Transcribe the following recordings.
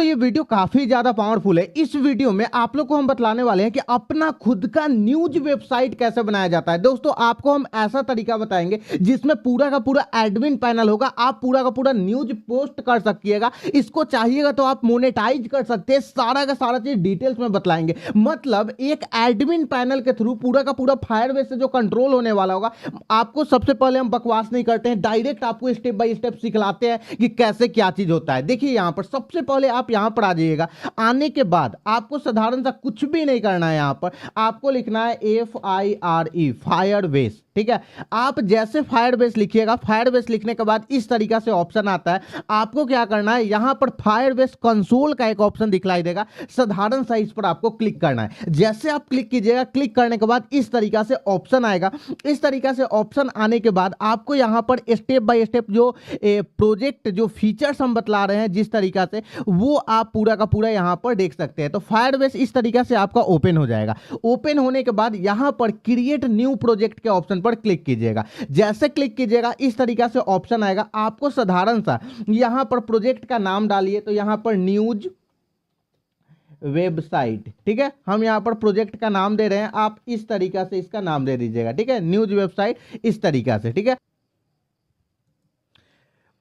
ये वीडियो काफी ज्यादा पावरफुल है। इस वीडियो में आप लोग को हम बतलाने वाले हैं कि अपना खुद का न्यूज वेबसाइट कैसे बनाया जाता है। दोस्तों आपको हम ऐसा तरीका बताएंगे जिसमें पूरा का पूरा एडमिन पैनल होगा, आप पूरा का पूरा न्यूज पोस्ट कर सकिएगा, इसको चाहिएगा तो आप मोनेटाइज कर सकते हैं, सारा का सारा चीज डिटेल्स में बतलाएंगे। मतलब एक एडमिन पैनल के थ्रू पूरा का पूरा फायरबेस से जो कंट्रोल होने वाला होगा। आपको सबसे पहले हम बकवास नहीं करते हैं, डायरेक्ट आपको स्टेप बाय स्टेप सिखलाते हैं कि कैसे क्या चीज होता है। देखिए यहां पर सबसे पहले आप यहां पर आ जाइएगा। आने के बाद आपको साधारण सा कुछ भी नहीं करना है, यहां पर आपको लिखना है FIRE फायरबेस। ठीक है, आप जैसे फायरबेस लिखिएगा, फायरबेस लिखने के बाद इस तरीका से ऑप्शन आता है। आपको क्या करना है, यहां पर फायरबेस कंसोल का एक ऑप्शन दिखलाई देगा, साधारण सा इस पर आपको क्लिक करना है। जैसे आप क्लिक कीजिएगा, क्लिक करने के बाद इस तरीका से ऑप्शन आएगा। इस तरीका से ऑप्शन आने के बाद आपको यहां पर स्टेप बाय स्टेप जो प्रोजेक्ट जो फीचर्स हम बतला रहे हैं जिस तरीका से, वो आप पूरा का पूरा यहां पर देख सकते हैं। तो फायरबेस इस तरीका से आपका ओपन हो जाएगा। ओपन होने के बाद यहां पर क्रिएट न्यू प्रोजेक्ट के ऑप्शन पर क्लिक कीजिएगा। जैसे क्लिक कीजिएगा इस तरीका से ऑप्शन आएगा। आपको साधारण सा यहां पर प्रोजेक्ट का नाम डालिए, तो यहां पर न्यूज वेबसाइट, ठीक है, हम यहां पर प्रोजेक्ट का नाम दे रहे हैं, आप इस तरीका से इसका नाम दे दीजिएगा। ठीक है, न्यूज वेबसाइट इस तरीका से। ठीक है,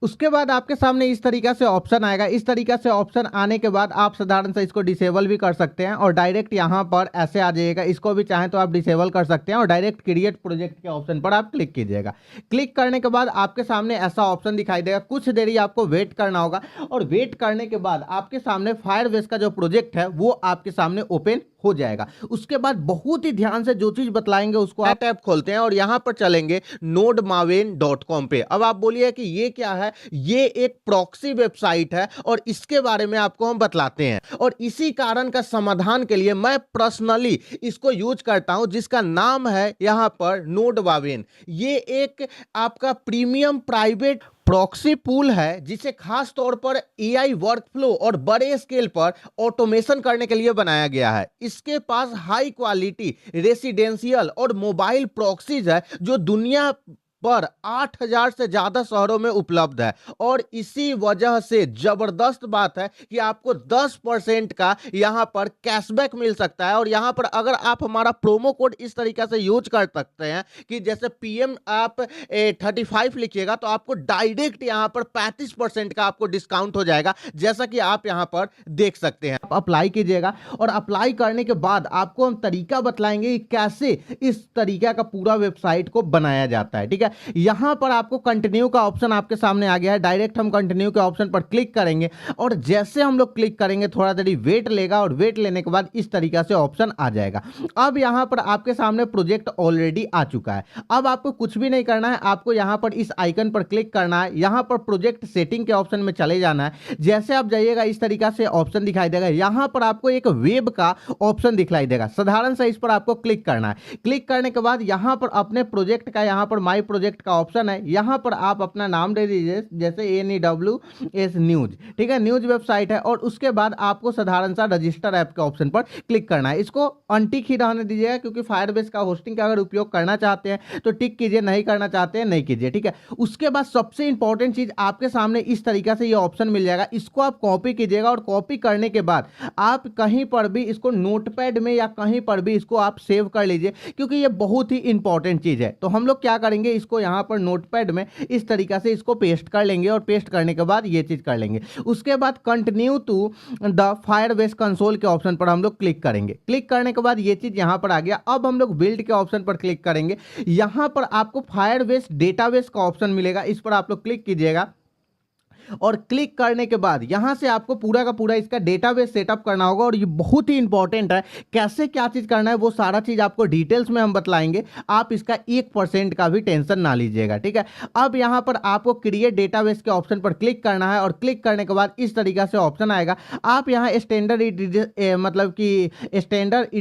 उसके बाद आपके सामने इस तरीका से ऑप्शन आएगा। इस तरीका से ऑप्शन आने के बाद आप साधारण से इसको डिसेबल भी कर सकते हैं और डायरेक्ट यहां पर ऐसे आ जाइएगा। इसको भी चाहें तो आप डिसेबल कर सकते हैं और डायरेक्ट क्रिएट प्रोजेक्ट के ऑप्शन पर आप क्लिक कीजिएगा। क्लिक करने के बाद आपके सामने ऐसा ऑप्शन दिखाई देगा। कुछ देरी आपको वेट करना होगा और वेट करने के बाद आपके सामने फायरबेस का जो प्रोजेक्ट है वो आपके सामने ओपन हो जाएगा। उसके बाद बहुत ही ध्यान से जो चीज बतलाएंगे उसको आप टैब खोलते हैं और यहां पर चलेंगे nodemaven.com पे। अब आप बोलिए कि ये क्या है, ये एक प्रॉक्सी वेबसाइट है और इसके बारे में आपको हम बतलाते हैं। और इसी कारण का समाधान के लिए मैं पर्सनली इसको यूज करता हूं, जिसका नाम है यहां पर नोडमावेन। ये एक आपका प्रीमियम प्राइवेट प्रॉक्सी पूल है, जिसे खास तौर पर AI वर्कफ्लो और बड़े स्केल पर ऑटोमेशन करने के लिए बनाया गया है। इसके पास हाई क्वालिटी रेसिडेंशियल और मोबाइल प्रॉक्सीज है जो दुनिया पर 8000 से ज्यादा शहरों में उपलब्ध है। और इसी वजह से जबरदस्त बात है कि आपको 10% का यहां पर कैशबैक मिल सकता है। और यहां पर अगर आप हमारा प्रोमो कोड इस तरीका से यूज कर सकते हैं कि जैसे PM आप 35 लिखिएगा तो आपको डायरेक्ट यहां पर 35% का आपको डिस्काउंट हो जाएगा, जैसा कि आप यहां पर देख सकते हैं। आप अप्लाई कीजिएगा और अप्लाई करने के बाद आपको हम तरीका बतलाएंगे कि कैसे इस तरीका का पूरा वेबसाइट को बनाया जाता है। ठीक है, यहां पर आपको कंटिन्यू का ऑप्शन आपके सामने आ गया है। डायरेक्ट हम कंटिन्यू के ऑप्शन पर क्लिक करेंगे और जैसे हम लोग क्लिक करेंगे थोड़ा देरी वेट लेगा और वेट लेने के बाद इस तरीका से ऑप्शन आ जाएगा। अब यहां पर आपके सामने प्रोजेक्ट ऑलरेडी आ चुका है। अब आपको कुछ भी नहीं करना है, आपको यहां पर इस आइकन पर क्लिक करना है, यहां पर प्रोजेक्ट सेटिंग के ऑप्शन में चले जाना है। जैसे आप जाइएगा इस तरीका से ऑप्शन दिखाई देगा। यहां पर आपको एक वेब का ऑप्शन दिखाई देगा, साधारण सा इस पर आपको क्लिक करना है। क्लिक करने के बाद यहां पर अपने प्रोजेक्ट का यहां पर माई प्रोजेक्ट का ऑप्शन है, यहां पर आप अपना नाम दे दीजिए, जैसे NEWS न्यूज। ठीक है, न्यूज वेबसाइट है। और उसके बाद आपको साधारण सा रजिस्टर ऐप के ऑप्शन पर क्लिक करना है। इसको अनटिक ही रहने दीजिएगा, क्योंकि फायरबेस का होस्टिंग का अगर उपयोग करना चाहते हैं तो टिक कीजिए, नहीं करना चाहते हैं नहीं कीजिए। ठीक है, उसके बाद सबसे इंपॉर्टेंट चीज आपके सामने इस तरीका से ये ऑप्शन मिल जाएगा। इसको आप कॉपी कीजिएगा और कॉपी करने के बाद आप कहीं पर भी इसको नोटपैड में या कहीं पर भी इसको आप सेव कर लीजिए, क्योंकि ये बहुत ही इंपॉर्टेंट चीज है। तो हम लोग क्या करेंगे, इसको यहां पर नोटपैड में इस तरीका से इसको पेस्ट कर लेंगे और पेस्ट करने के बाद ये चीज कर लेंगे। उसके बाद continue to the Firebase console के ऑप्शन पर हम लोग क्लिक करेंगे। क्लिक करने के बाद ये चीज यहां पर आ गया। अब हम लोग बिल्ड के ऑप्शन पर क्लिक करेंगे। यहां पर आपको फायरबेस डेटाबेस का ऑप्शन मिलेगा, इस पर आप लोग क्लिक कीजिएगा और क्लिक करने के बाद यहां से आपको पूरा का पूरा इसका डेटाबेस सेटअप करना होगा। और ये बहुत ही इंपॉर्टेंट है, कैसे क्या चीज करना है वो सारा चीज आपको डिटेल्स में हम बतलाएंगे। आप इसका 1% का भी टेंशन ना लीजिएगा। ठीक है, अब यहां पर आपको क्रिएट डेटाबेस के ऑप्शन पर क्लिक करना है और क्लिक करने के बाद इस तरीका से ऑप्शन आएगा। आप यहां स्टैंडर्ड मतलब कि स्टैंडर्ड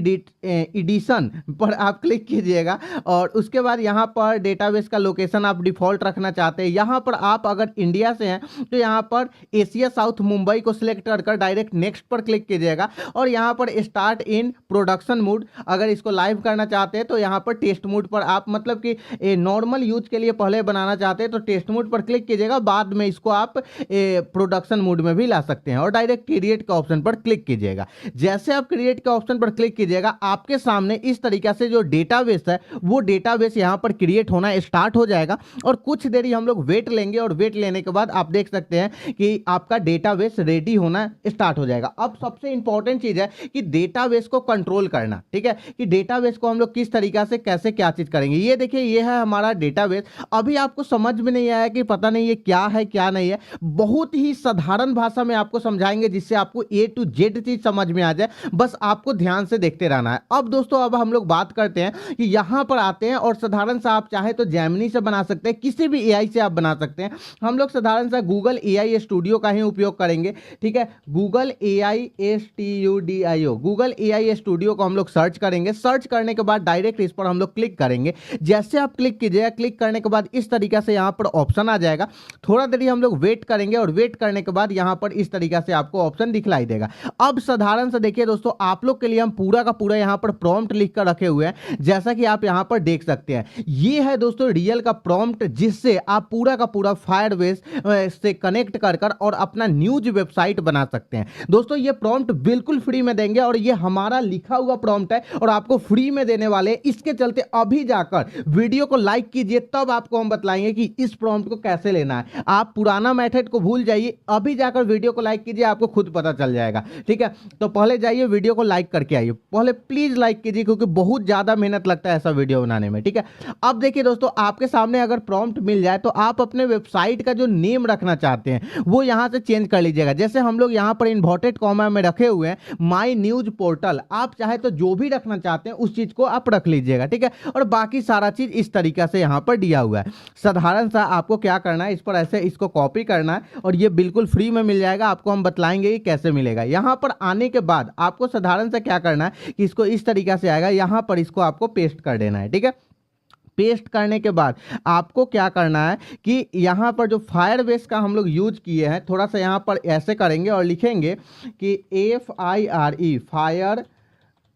एडिशन पर आप क्लिक कीजिएगा और उसके बाद यहां पर डेटाबेस का लोकेशन आप डिफॉल्ट रखना चाहते हैं। यहां पर आप अगर इंडिया से हैं तो यहाँ पर एशिया साउथ मुंबई को सिलेक्ट कर डायरेक्ट नेक्स्ट पर क्लिक कीजिएगा और यहाँ पर स्टार्ट इन प्रोडक्शन मोड, अगर इसको लाइव करना चाहते हैं तो यहाँ पर टेस्ट मोड पर आप मतलब कि नॉर्मल यूज के लिए पहले बनाना चाहते हैं तो टेस्ट मोड पर क्लिक कीजिएगा, बाद में इसको आप प्रोडक्शन मोड में भी ला सकते हैं और डायरेक्ट क्रिएट के ऑप्शन पर क्लिक कीजिएगा। जैसे आप क्रिएट के ऑप्शन पर क्लिक कीजिएगा आपके सामने इस तरीके से जो डेटाबेस है वो डेटाबेस यहाँ पर क्रिएट होना स्टार्ट हो जाएगा और कुछ देरी हम लोग वेट लेंगे और वेट लेने के बाद आप देख सकते हैं कि आपका डेटाबेस रेडी होना स्टार्ट हो जाएगा। अब सबसे इंपॉर्टेंट चीज है कि डेटाबेस को कंट्रोल करना, ठीक है, कि डेटाबेस को हम लोग किस तरीके से कैसे क्या चीज करेंगे। ये देखिए ये है हमारा डेटाबेस। अभी आपको समझ में नहीं आया कि पता नहीं ये क्या है क्या नहीं है, बहुत ही साधारण भाषा में आपको समझाएंगे जिससे आपको A to Z चीज समझ में आ जाए, बस आपको ध्यान से देखते रहना है। अब दोस्तों अब हम लोग बात करते हैं कि यहां पर आते हैं और साधारण सा आप चाहे तो जेमिनी से बना सकते हैं, किसी भी AI से आप बना सकते हैं। हम लोग साधारण सा गूगल AI स्टूडियो का ही उपयोग करेंगे, ठीक है, Google AI STUDIO, Google AI studio को हम लोग सर्च करेंगे। सर्च करने के बाद डायरेक्ट इस पर हम लोग क्लिक करेंगे। जैसे आप क्लिक कीजिएगा, क्लिक करने के बाद इस तरीके से यहां पर ऑप्शन आ जाएगा। थोड़ा देरी हम लोग वेट करेंगे और वेट करने के बाद यहां पर इस तरीके से आपको ऑप्शन दिखलाई देगा। अब साधारण से देखिए दोस्तों आप लोग के लिए हम पूरा का पूरा यहां पर प्रॉम्प्ट लिख कर रखे हुए हैं, जैसा कि आप यहां पर देख सकते हैं। ये है दोस्तों रियल का प्रॉम्प्ट जिससे आप पूरा का पूरा फायरबेस से कनेक्ट कर और अपना न्यूज वेबसाइट बना सकते हैं। दोस्तों ये प्रॉम्प्ट बिल्कुल फ्री में देंगे और ये हमारा लिखा हुआ प्रॉम्प्ट है और आपको फ्री में देने वाले। इसके चलते अभी जाकर वीडियो को लाइक कीजिए, तब आपको हम बतलाएंगे कि इस प्रॉम्प्ट को कैसे लेना है। आप पुराना मेथड को भूल जाइए, अभी जाकर वीडियो को लाइक कीजिए, आपको खुद पता चल जाएगा, ठीक है। तो पहले जाइए वीडियो को लाइक करके आइए, पहले प्लीज लाइक कीजिए क्योंकि बहुत ज्यादा मेहनत लगता है ऐसा वीडियो बनाने में, ठीक है। अब देखिए दोस्तों आपके सामने अगर प्रॉम्प्ट मिल जाए तो आप अपने वेबसाइट का जो नेम रखना चाहते हैं वो यहां से चेंज कर लीजिएगा। जैसे हम लोग यहां पर इन्वर्टेड कॉमा में रखे हुए हैं माय न्यूज पोर्टल, आप चाहे तो जो भी रखना चाहते हैं उस चीज को आप रख लीजिएगा, ठीक है। और बाकी सारा चीज इस तरीके से यहां पर दिया हुआ है। साधारण सा आपको क्या करना है, इस पर ऐसे इसको कॉपी करना है और ये बिल्कुल फ्री में मिल जाएगा। आपको हम बतलाएंगे कि कैसे मिलेगा। यहां पर आने के बाद आपको साधारण सा क्या करना है कि इसको इस तरीके से आएगा, यहां पर इसको आपको पेस्ट कर देना है, ठीक है। पेस्ट करने के बाद आपको क्या करना है कि यहाँ पर जो फायरबेस का हम लोग यूज किए हैं, थोड़ा सा यहाँ पर ऐसे करेंगे और लिखेंगे कि FIRE फायर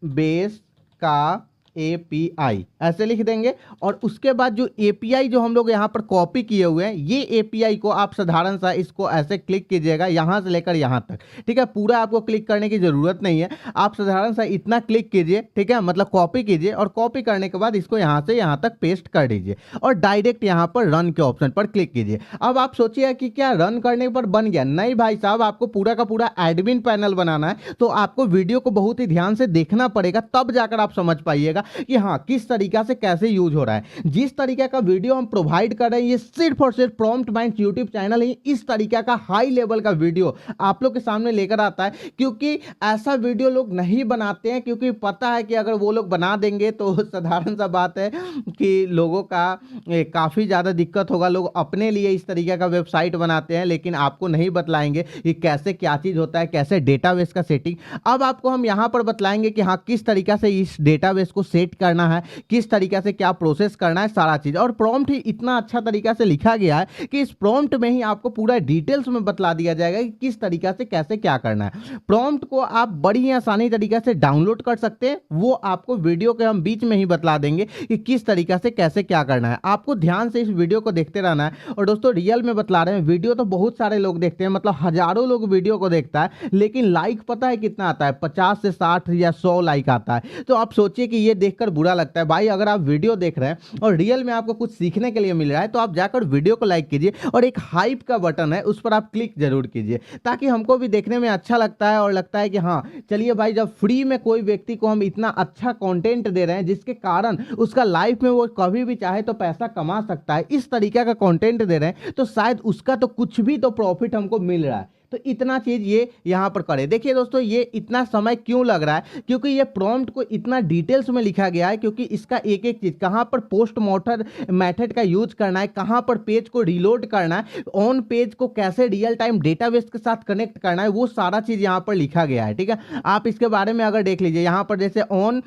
बेस का API ऐसे लिख देंगे और उसके बाद जो API जो हम लोग यहाँ पर कॉपी किए हुए हैं ये API को आप साधारण सा इसको ऐसे क्लिक कीजिएगा यहाँ से लेकर यहाँ तक, ठीक है। पूरा आपको क्लिक करने की जरूरत नहीं है, आप साधारण सा इतना क्लिक कीजिए, ठीक है, मतलब कॉपी कीजिए और कॉपी करने के बाद इसको यहाँ से यहाँ तक पेस्ट कर दीजिए और डायरेक्ट यहाँ पर रन के ऑप्शन पर क्लिक कीजिए। अब आप सोचिए कि क्या रन करने पर बन गया? नहीं भाई साहब, आपको पूरा का पूरा एडमिन पैनल बनाना है तो आपको वीडियो को बहुत ही ध्यान से देखना पड़ेगा, तब जाकर आप समझ पाइएगा कि हाँ किस तरीका से कैसे यूज हो रहा है। जिस तरीके का वीडियो हम प्रोवाइड कर रहे हैं ये सिर्फ और सिर्फ प्रॉम्प्ट माइंड्स यूट्यूब चैनल ही इस तरीके का हाई लेवल का वीडियो आप लोग के सामने लेकर आता है, क्योंकि ऐसा वीडियो लोग नहीं बनाते हैं, क्योंकि पता है कि अगर वो लोग बना देंगे तो साधारण सा बात है कि लोगों का काफ़ी ज़्यादा दिक्कत होगा। लोग अपने लिए इस तरीके का वेबसाइट बनाते हैं लेकिन आपको नहीं बतलाएंगे कि कैसे क्या चीज़ होता है, कैसे डेटाबेस का सेटिंग। अब आपको हम यहाँ पर बतलाएंगे कि हाँ किस तरीके से इस डेटाबेस को सेट करना है, किस तरीके से क्या प्रोसेस करना है, सारा चीज। और प्रॉम्प्ट ही इतना अच्छा तरीका से लिखा गया है कि इस प्रॉम्प्ट में ही आपको पूरा डिटेल्स में बतला दिया जाएगा कि किस तरीका से कैसे क्या करना है। प्रॉम्प्ट को आप बड़ी आसानी तरीके से डाउनलोड कर सकते हैं, वो आपको वीडियो के हम बीच में ही बतला देंगे कि किस तरीका से कैसे क्या करना है। आपको ध्यान से इस वीडियो को देखते रहना है। और दोस्तों रियल में बतला रहे हैं, वीडियो तो बहुत सारे लोग देखते हैं, मतलब हजारों लोग वीडियो को देखता है, लेकिन लाइक पता है कितना आता है? 50 से 60 या 100 लाइक आता है। तो आप सोचिए कि ये देखकर बुरा लगता है। भाई अगर आप वीडियो देख रहे हैं और रियल में आपको कुछ सीखने के लिए मिल रहा है तो आप जाकर वीडियो को लाइक कीजिए और एक हाइप का बटन है उस पर आप क्लिक जरूर कीजिए, ताकि हमको भी देखने में अच्छा लगता है और लगता है कि हाँ चलिए भाई, जब फ्री में कोई व्यक्ति को हम इतना अच्छा कंटेंट दे रहे हैं जिसके कारण उसका लाइफ में वो कभी भी चाहे तो पैसा कमा सकता है, इस तरीके का कंटेंट दे रहे हैं तो शायद उसका तो कुछ भी तो प्रॉफिट हमको मिल रहा है। तो इतना चीज ये यहां पर करे। देखिए दोस्तों ये इतना समय क्यों लग रहा है, क्योंकि ये प्रॉम्प्ट को इतना डिटेल्स में लिखा गया है, क्योंकि इसका एक एक चीज कहां पर पोस्ट मेथड का यूज करना है, कहां पर पेज को रिलोड करना है, ऑन पेज को कैसे रियल टाइम डेटाबेस के साथ कनेक्ट करना है, वो सारा चीज यहां पर लिखा गया है। ठीक है, आप इसके बारे में अगर देख लीजिए, यहां पर जैसे on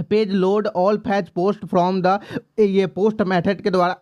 page load all fetch post from the ये पोस्ट मेथड के द्वारा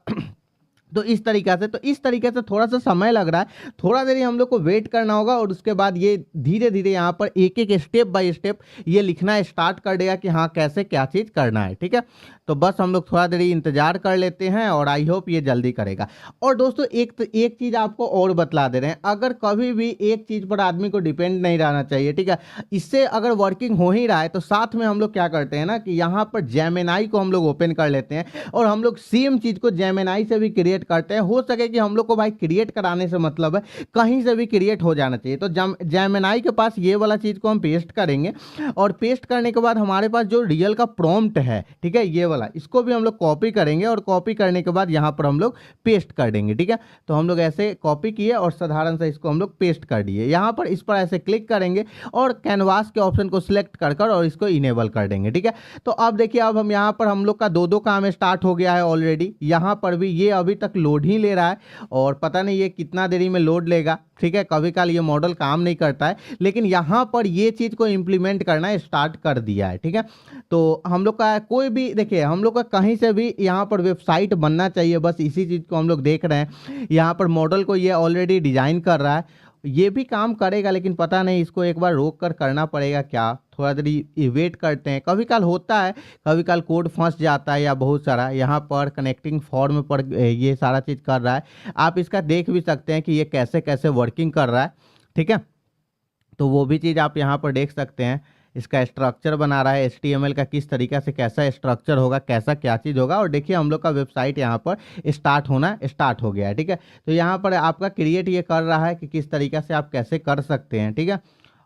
तो इस तरीके से थोड़ा सा समय लग रहा है, थोड़ा देरी हम लोग को वेट करना होगा और उसके बाद ये धीरे धीरे यहाँ पर एक एक स्टेप बाय स्टेप ये लिखना स्टार्ट कर देगा कि हाँ कैसे क्या चीज़ करना है। ठीक है, तो बस हम लोग थोड़ा देरी इंतजार कर लेते हैं और आई होप ये जल्दी करेगा। और दोस्तों एक चीज़ आपको और बतला दे रहे हैं, अगर कभी भी एक चीज़ पर आदमी को डिपेंड नहीं रहना चाहिए। ठीक है, इससे अगर वर्किंग हो ही रहा है तो साथ में हम लोग क्या करते हैं ना कि यहाँ पर जेमिनाई को हम लोग ओपन कर लेते हैं और हम लोग सेम चीज़ को जेमिनाई से भी क्रिएट करते हैं। हो सके कि हम लोग को भाई क्रिएट कराने से मतलब है कहीं से भी क्रिएट हो जाना चाहिए। तो जेमिनाई के पास ये वाला चीज़ को हम पेस्ट करेंगे और पेस्ट करने के बाद हमारे पास जो रियल का प्रॉम्प्ट है, ठीक है, ये वाला, इसको भी हम लोग कॉपी करेंगे और कॉपी करने के बाद यहाँ पर हम लोग पेस्ट कर देंगे। ठीक है, तो हम लोग ऐसे कॉपी किए और साधारण से इसको हम लोग पेस्ट कर दिए। यहाँ पर इस पर ऐसे क्लिक करेंगे और कैनवास के ऑप्शन को सिलेक्ट कर और इसको इनेबल कर देंगे। ठीक है, तो अब देखिए अब हम यहाँ पर हम लोग का दो काम स्टार्ट हो गया है ऑलरेडी। यहाँ पर भी ये अभी तक लोड ही ले रहा है और पता नहीं ये कितना देरी में लोड लेगा। ठीक है, कभी काल ये मॉडल काम नहीं करता है, लेकिन यहाँ पर ये चीज़ को इम्प्लीमेंट करना स्टार्ट कर दिया है। ठीक है, तो हम लोग का कोई भी देखिए हम लोग का कहीं से भी यहाँ पर वेबसाइट बनना चाहिए, बस इसी चीज़ को हम लोग देख रहे हैं। यहाँ पर मॉडल को ये ऑलरेडी डिजाइन कर रहा है, ये भी काम करेगा, लेकिन पता नहीं इसको एक बार रोक कर करना पड़ेगा क्या, थोड़ा देरी वेट करते हैं। कभी काल होता है, कभी काल कोड फंस जाता है या बहुत सारा यहाँ पर कनेक्टिंग फॉर्म पर ये सारा चीज़ कर रहा है। आप इसका देख भी सकते हैं कि ये कैसे कैसे वर्किंग कर रहा है। ठीक है, तो वो भी चीज़ आप यहाँ पर देख सकते हैं। इसका स्ट्रक्चर बना रहा है HTML का, किस तरीके से कैसा स्ट्रक्चर होगा, कैसा क्या चीज़ होगा। और देखिए हम लोग का वेबसाइट यहाँ पर स्टार्ट हो गया है। ठीक है, तो यहाँ पर आपका क्रिएट ये कर रहा है कि किस तरीके से आप कैसे कर सकते हैं। ठीक है,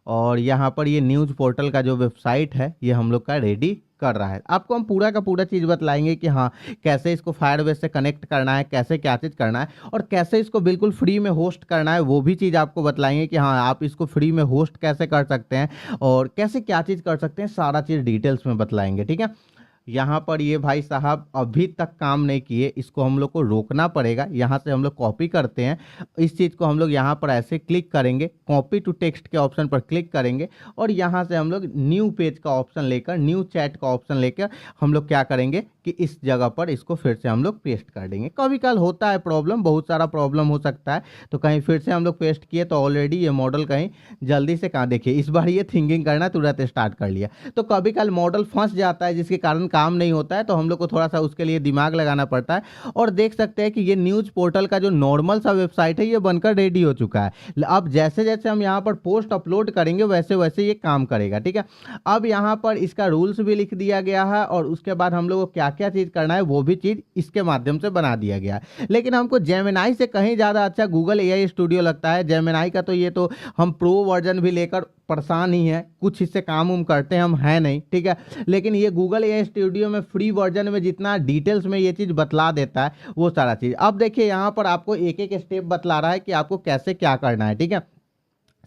और यहाँ पर ये न्यूज़ पोर्टल का जो वेबसाइट है ये हम लोग का रेडी कर रहा है। आपको हम पूरा का पूरा चीज़ बतलाएंगे कि हाँ कैसे इसको फायरबेस से कनेक्ट करना है, कैसे क्या चीज़ करना है और कैसे इसको बिल्कुल फ्री में होस्ट करना है, वो भी चीज़ आपको बतलाएंगे कि हाँ आप इसको फ्री में होस्ट कैसे कर सकते हैं और कैसे क्या चीज़ कर सकते हैं, सारा चीज़ डिटेल्स में बतलाएंगे। ठीक है, यहाँ पर ये भाई साहब अभी तक काम नहीं किए, इसको हम लोग को रोकना पड़ेगा। यहाँ से हम लोग कॉपी करते हैं, इस चीज़ को हम लोग यहाँ पर ऐसे क्लिक करेंगे, कॉपी टू टेक्स्ट के ऑप्शन पर क्लिक करेंगे और यहाँ से हम लोग न्यू पेज का ऑप्शन लेकर, न्यू चैट का ऑप्शन लेकर हम लोग क्या करेंगे कि इस जगह पर इसको फिर से हम लोग पेस्ट कर देंगे। कभी कल होता है प्रॉब्लम, बहुत सारा प्रॉब्लम हो सकता है, तो कहीं फिर से हम लोग पेस्ट किए तो ऑलरेडी ये मॉडल कहीं जल्दी से कहाँ, देखिए इस बार ये थिंकिंग करना तुरंत स्टार्ट कर लिया। तो कभी कल मॉडल फंस जाता है जिसके कारण काम नहीं होता है, तो हम लोग को थोड़ा सा उसके लिए दिमाग लगाना पड़ता है। और देख सकते हैं कि ये न्यूज़ पोर्टल का जो नॉर्मल सा वेबसाइट है ये बनकर रेडी हो चुका है। अब जैसे जैसे हम यहाँ पर पोस्ट अपलोड करेंगे वैसे वैसे ये काम करेगा। ठीक है, अब यहाँ पर इसका रूल्स भी लिख दिया गया है और उसके बाद हम लोग को क्या क्या चीज़ करना है वो भी चीज़ इसके माध्यम से बना दिया गया है। लेकिन हमको जेमिनाई से कहीं ज़्यादा अच्छा गूगल AI स्टूडियो लगता है। जेमिनाई का तो ये तो हम प्रो वर्जन भी लेकर परेशान ही है, कुछ इससे काम उम करते हैं हम, है नहीं। ठीक है, लेकिन ये गूगल AI स्टूडियो में फ्री वर्जन में जितना डिटेल्स में ये चीज़ बतला देता है वो सारा चीज़। अब देखिए यहाँ पर आपको एक एक स्टेप बतला रहा है कि आपको कैसे क्या करना है। ठीक है,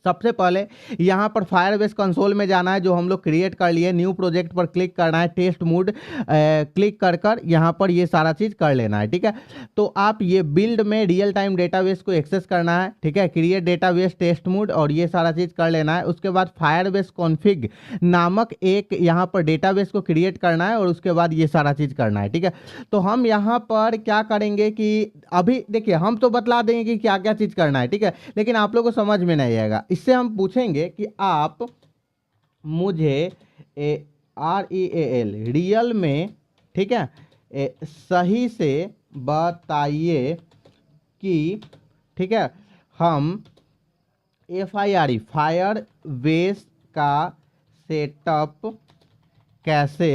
सबसे पहले यहाँ पर फायरबेस कंसोल में जाना है, जो हम लोग क्रिएट कर लिए, न्यू प्रोजेक्ट पर क्लिक करना है, टेस्ट मोड क्लिक कर यहाँ पर ये सारा चीज़ कर लेना है। ठीक है, तो आप ये बिल्ड में रियल टाइम डेटाबेस को एक्सेस करना है। ठीक है, क्रिएट डेटाबेस, टेस्ट मोड और ये सारा चीज़ कर लेना है। उसके बाद फायरबेस कॉन्फ़िग नामक एक यहाँ पर डेटाबेस को क्रिएट करना है और उसके बाद ये सारा चीज़ करना है। ठीक है, तो हम यहाँ पर क्या करेंगे कि अभी देखिए हम तो बतला देंगे कि क्या क्या चीज़ करना है। ठीक है, लेकिन आप लोगों को समझ में नहीं आएगा। इससे हम पूछेंगे कि आप मुझे रियल में, ठीक है, सही से बताइए कि, ठीक है, हम फायरबेस का सेटअप कैसे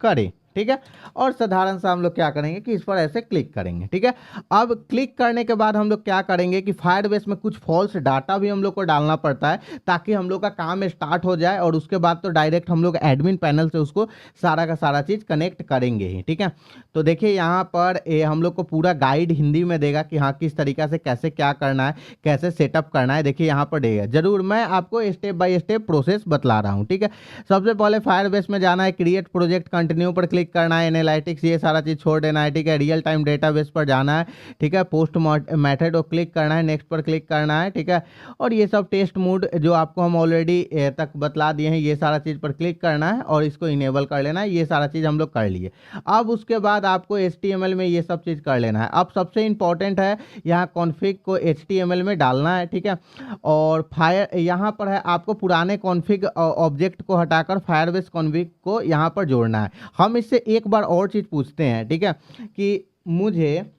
करें। ठीक है, और साधारण सा हम लोग क्या करेंगे कि इस पर ऐसे क्लिक करेंगे। ठीक है, अब क्लिक करने के बाद हम लोग क्या करेंगे कि फायरबेस में कुछ फॉल्स डाटा भी हम लोग को डालना पड़ता है ताकि हम लोग का काम स्टार्ट हो जाए और उसके बाद तो डायरेक्ट हम लोग एडमिन पैनल से उसको सारा का सारा चीज़ कनेक्ट करेंगे ही। ठीक है, तो देखिए यहाँ पर हम लोग को पूरा गाइड हिंदी में देगा कि हाँ किस तरीक़ा से कैसे क्या करना है, कैसे सेटअप करना है। देखिए यहाँ पर देगा, जरूर मैं आपको स्टेप बाय स्टेप प्रोसेस बतला रहा हूँ। ठीक है, सबसे पहले फायरबेस में जाना है, क्रिएट प्रोजेक्ट कंटिन्यू पर क्लिक क्लिक करना है, एनालिटिक्स ये सारा चीज़ छोड़ देना है, ठीक है। रियल टाइम डेटाबेस पर जाना है, ठीक है। पोस्ट मेथड को क्लिक करना है, नेक्स्ट पर क्लिक करना है, ठीक है। और ये सब टेस्ट मोड जो आपको हम ऑलरेडी तक बतला दिए हैं, ये सारा चीज़ पर क्लिक करना है और इसको इनेबल कर लेना है। ये सारा चीज़ हम लोग कर लिए। अब उसके बाद आपको HTML में ये सब चीज़ कर लेना है। अब सबसे इंपॉर्टेंट है यहाँ कॉन्फ़िग को HTML में डालना है, ठीक है। और फायर यहाँ पर है आपको पुराने कॉन्फ़िग ऑब्जेक्ट को हटाकर फायरबेस कॉन्फ़िग को यहाँ पर जोड़ना है। हम इससे एक बार और चीज़ पूछते हैं, ठीक है, कि मुझे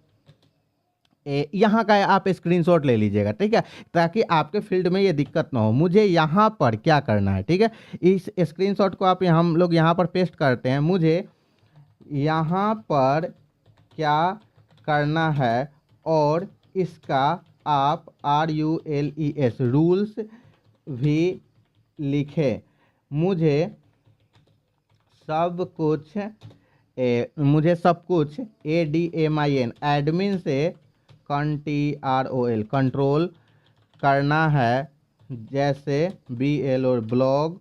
यहाँ का आप स्क्रीनशॉट ले लीजिएगा, ठीक है, ताकि आपके फील्ड में ये दिक्कत ना हो। मुझे यहाँ पर क्या करना है, ठीक है, इस स्क्रीनशॉट को आप हम लोग यहाँ पर पेस्ट करते हैं। मुझे यहाँ पर क्या करना है और इसका आप RULES रूल्स भी लिखें। मुझे सब कुछ ADMIN एडमिन से कंट्रोल करना है, जैसे BL और ब्लॉग,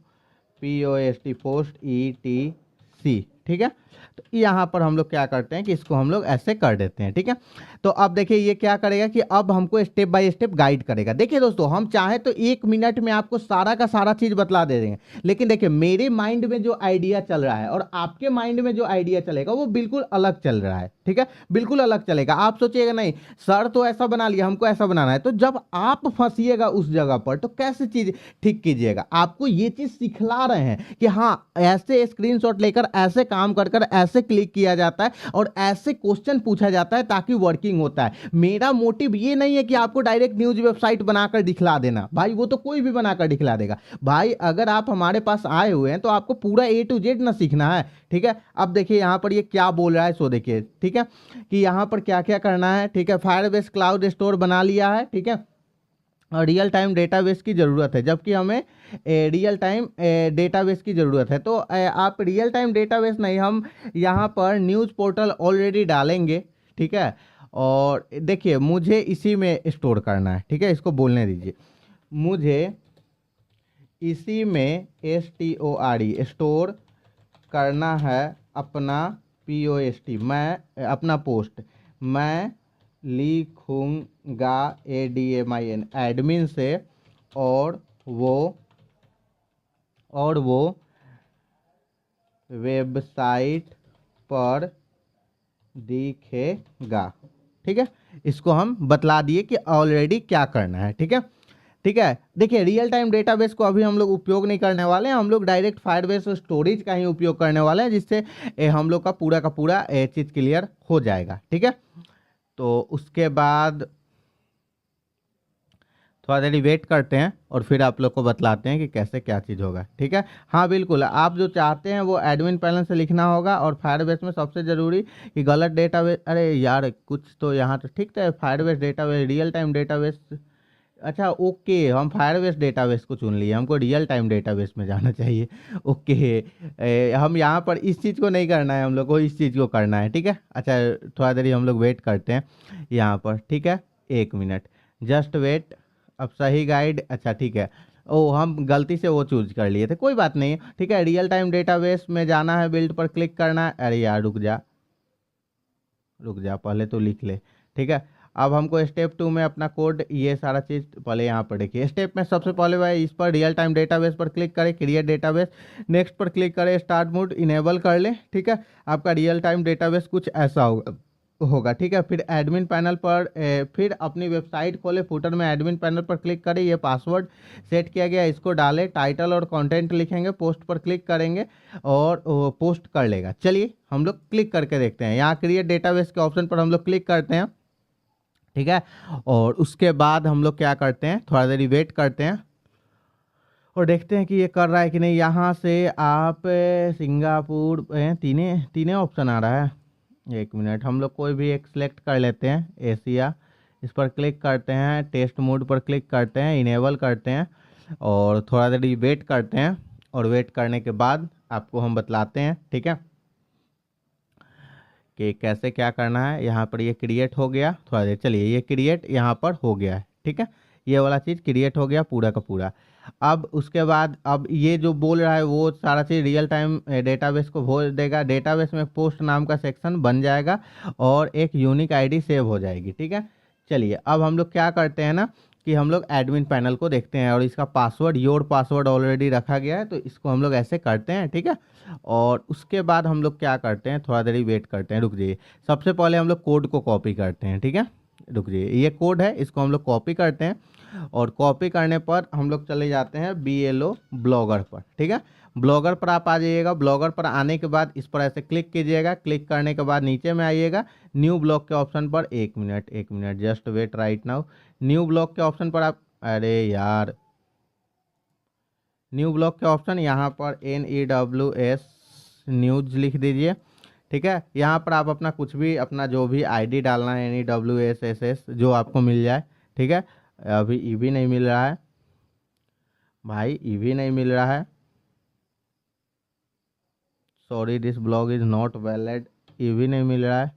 POST पोस्ट ETC, ठीक है। तो यहाँ पर हम लोग क्या करते हैं कि इसको हम लोग ऐसे कर देते हैं, ठीक है। तो अब देखिए ये क्या करेगा कि अब हमको स्टेप बाय स्टेप गाइड करेगा। देखिए दोस्तों, हम चाहे तो 1 मिनट में आपको सारा का सारा चीज़ बतला दे देंगे, लेकिन देखिए मेरे माइंड में जो आइडिया चल रहा है और आपके माइंड में जो आइडिया चलेगा वो बिल्कुल अलग चल रहा है, ठीक है, बिल्कुल अलग चलेगा। आप सोचिएगा नहीं सर तो ऐसा बना लिया, हमको ऐसा बनाना है। तो जब आप फंसिएगा उस जगह पर तो कैसे चीज़ ठीक कीजिएगा। आपको ये चीज़ सिखला रहे हैं कि हाँ ऐसे स्क्रीनशॉट लेकर ऐसे काम कर कर ऐसे क्लिक किया जाता है और ऐसे क्वेश्चन पूछा जाता है ताकि वर्किंग होता है। मेरा मोटिव ये नहीं है कि आपको डायरेक्ट न्यूज वेबसाइट बनाकर दिखला देना, भाई वो तो कोई भी बनाकर दिखला देगा। भाई अगर आप हमारे पास आए हुए हैं तो आपको पूरा A to Z ना सीखना है, ठीक है। अब देखिए यहाँ पर ये क्या बोल रहा है, सो देखिए, ठीक है, कि यहाँ पर क्या क्या करना है, ठीक है। फायरबेस क्लाउड स्टोर बना लिया है, ठीक है, और रियल टाइम डेटाबेस की ज़रूरत है, जबकि हमें रियल टाइम डेटाबेस की ज़रूरत है। तो आप रियल टाइम डेटाबेस नहीं, हम यहाँ पर न्यूज़ पोर्टल ऑलरेडी डालेंगे, ठीक है। और देखिए मुझे इसी में स्टोर करना है, ठीक है, इसको बोलने दीजिए। मुझे इसी में STORE स्टोर करना है अपना POST, मैं अपना पोस्ट मैं लिखूंगा ADMIN एडमिन से और वो वेबसाइट पर दिखेगा, ठीक है। इसको हम बतला दिए कि ऑलरेडी क्या करना है, ठीक है, ठीक है। देखिए रियल टाइम डेटाबेस को अभी हम लोग उपयोग नहीं करने वाले हैं, हम लोग डायरेक्ट फायरबेस और स्टोरेज का ही उपयोग करने वाले हैं, जिससे हम लोग का पूरा चीज़ क्लियर हो जाएगा, ठीक है। तो उसके बाद थोड़ा देरी वेट करते हैं और फिर आप लोग को बतलाते हैं कि कैसे क्या चीज़ होगा, ठीक है। हाँ बिल्कुल, आप जो चाहते हैं वो एडमिन पैनल से लिखना होगा। और फायरबेस में सबसे ज़रूरी कि गलत डेटाबेस, अरे यार कुछ तो यहाँ तो ठीक है, Firebase database real time database, अच्छा ओके, हम फायरबेस डेटाबेस को चुन लिए, हमको रियल टाइम डेटाबेस में जाना चाहिए। ओके, हम यहाँ पर इस चीज़ को नहीं करना है, हम लोग को इस चीज़ को करना है, ठीक है। अच्छा थोड़ा देरी हम लोग वेट करते हैं यहाँ पर, ठीक है, 1 मिनट जस्ट वेट। अब सही गाइड, अच्छा ठीक है, ओ हम गलती से वो चूज कर लिए थे, कोई बात नहीं, ठीक है। रियल टाइम डेटाबेस में जाना है, बिल्ड पर क्लिक करना है। अरे यार रुक जा पहले तो लिख ले, ठीक है। अब हमको स्टेप 2 में अपना कोड ये सारा चीज़ पहले यहाँ पर देखिए। स्टेप में सबसे पहले भाई इस पर रियल टाइम डेटाबेस पर क्लिक करें, क्रिएट डेटाबेस, नेक्स्ट पर क्लिक करें, स्टार्ट मोड इनेबल कर लें, ठीक है। आपका रियल टाइम डेटाबेस कुछ ऐसा होगा, ठीक है। फिर एडमिन पैनल पर फिर अपनी वेबसाइट खोले, फुटर में एडमिन पैनल पर क्लिक करें, ये पासवर्ड सेट किया गया इसको डालें, टाइटल और कंटेंट लिखेंगे, पोस्ट पर क्लिक करेंगे और पोस्ट कर लेगा। चलिए हम लोग क्लिक करके देखते हैं, यहाँ क्रिएट डेटाबेस के ऑप्शन पर हम लोग क्लिक करते हैं, ठीक है। और उसके बाद हम लोग क्या करते हैं, थोड़ा देरी वेट करते हैं और देखते हैं कि ये कर रहा है कि नहीं। यहाँ से आप सिंगापुर तीने ऑप्शन आ रहा है, 1 मिनट, हम लोग कोई भी एक सिलेक्ट कर लेते हैं, एशिया, इस पर क्लिक करते हैं, टेस्ट मोड पर क्लिक करते हैं, इनेबल करते हैं और थोड़ा देर वेट करते हैं। और वेट करने के बाद आपको हम बतलाते हैं, ठीक है, कि कैसे क्या करना है। यहाँ पर ये क्रिएट हो गया, थोड़ा देर चलिए, ये क्रिएट यहाँ पर हो गया है, ठीक है, ये वाला चीज़ क्रिएट हो गया पूरा का पूरा। अब उसके बाद अब ये जो बोल रहा है वो सारा चीज़ रियल टाइम डेटाबेस को भेज देगा। डेटाबेस में पोस्ट नाम का सेक्शन बन जाएगा और एक यूनिक आईडी सेव हो जाएगी। ठीक है, चलिए अब हम लोग क्या करते हैं ना कि हम लोग एडमिन पैनल को देखते हैं और इसका पासवर्ड योर पासवर्ड ऑलरेडी रखा गया है, तो इसको हम लोग ऐसे करते हैं। ठीक है, और उसके बाद हम लोग क्या करते हैं, थोड़ा देरी वेट करते हैं, रुक जाइए। सबसे पहले हम लोग कोड को कॉपी करते हैं। ठीक है, रुक जाइए, ये कोड है, इसको हम लोग कॉपी करते हैं और कॉपी करने पर हम लोग चले जाते हैं BLO ब्लॉगर पर। ठीक है, ब्लॉगर पर आप आ जाइएगा। ब्लॉगर पर आने के बाद इस पर ऐसे क्लिक कीजिएगा। क्लिक करने के बाद नीचे में आइएगा न्यू ब्लॉग के ऑप्शन पर। एक minute just wait right now. New blog के ऑप्शन पर आप, अरे यार, न्यू ब्लॉग के ऑप्शन यहाँ पर NEWS न्यूज लिख दीजिए। ठीक है, यहाँ पर आप अपना कुछ भी, अपना जो भी आईडी डालना है NEWSSS जो आपको मिल जाए। ठीक है, अभी EV नहीं मिल रहा है भाई, EV नहीं मिल रहा है, sorry this blog is not valid, EV नहीं मिल रहा है।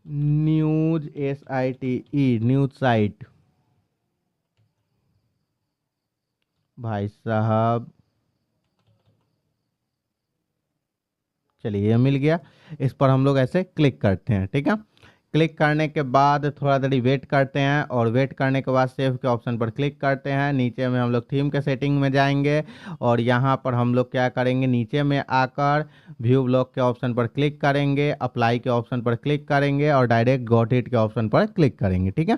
न्यूज SITE न्यूज साइट, भाई साहब, चलिए ये मिल गया। इस पर हम लोग ऐसे क्लिक करते हैं। ठीक है, क्लिक करने के बाद थोड़ा देरी वेट करते हैं और वेट करने के बाद सेव के ऑप्शन पर क्लिक करते हैं। नीचे में हम लोग थीम के सेटिंग में जाएंगे और यहाँ पर हम लोग क्या करेंगे, नीचे में आकर व्यू ब्लॉक के ऑप्शन पर क्लिक करेंगे, अप्लाई के ऑप्शन पर क्लिक करेंगे और डायरेक्ट गॉट इट के ऑप्शन पर क्लिक करेंगे। ठीक है,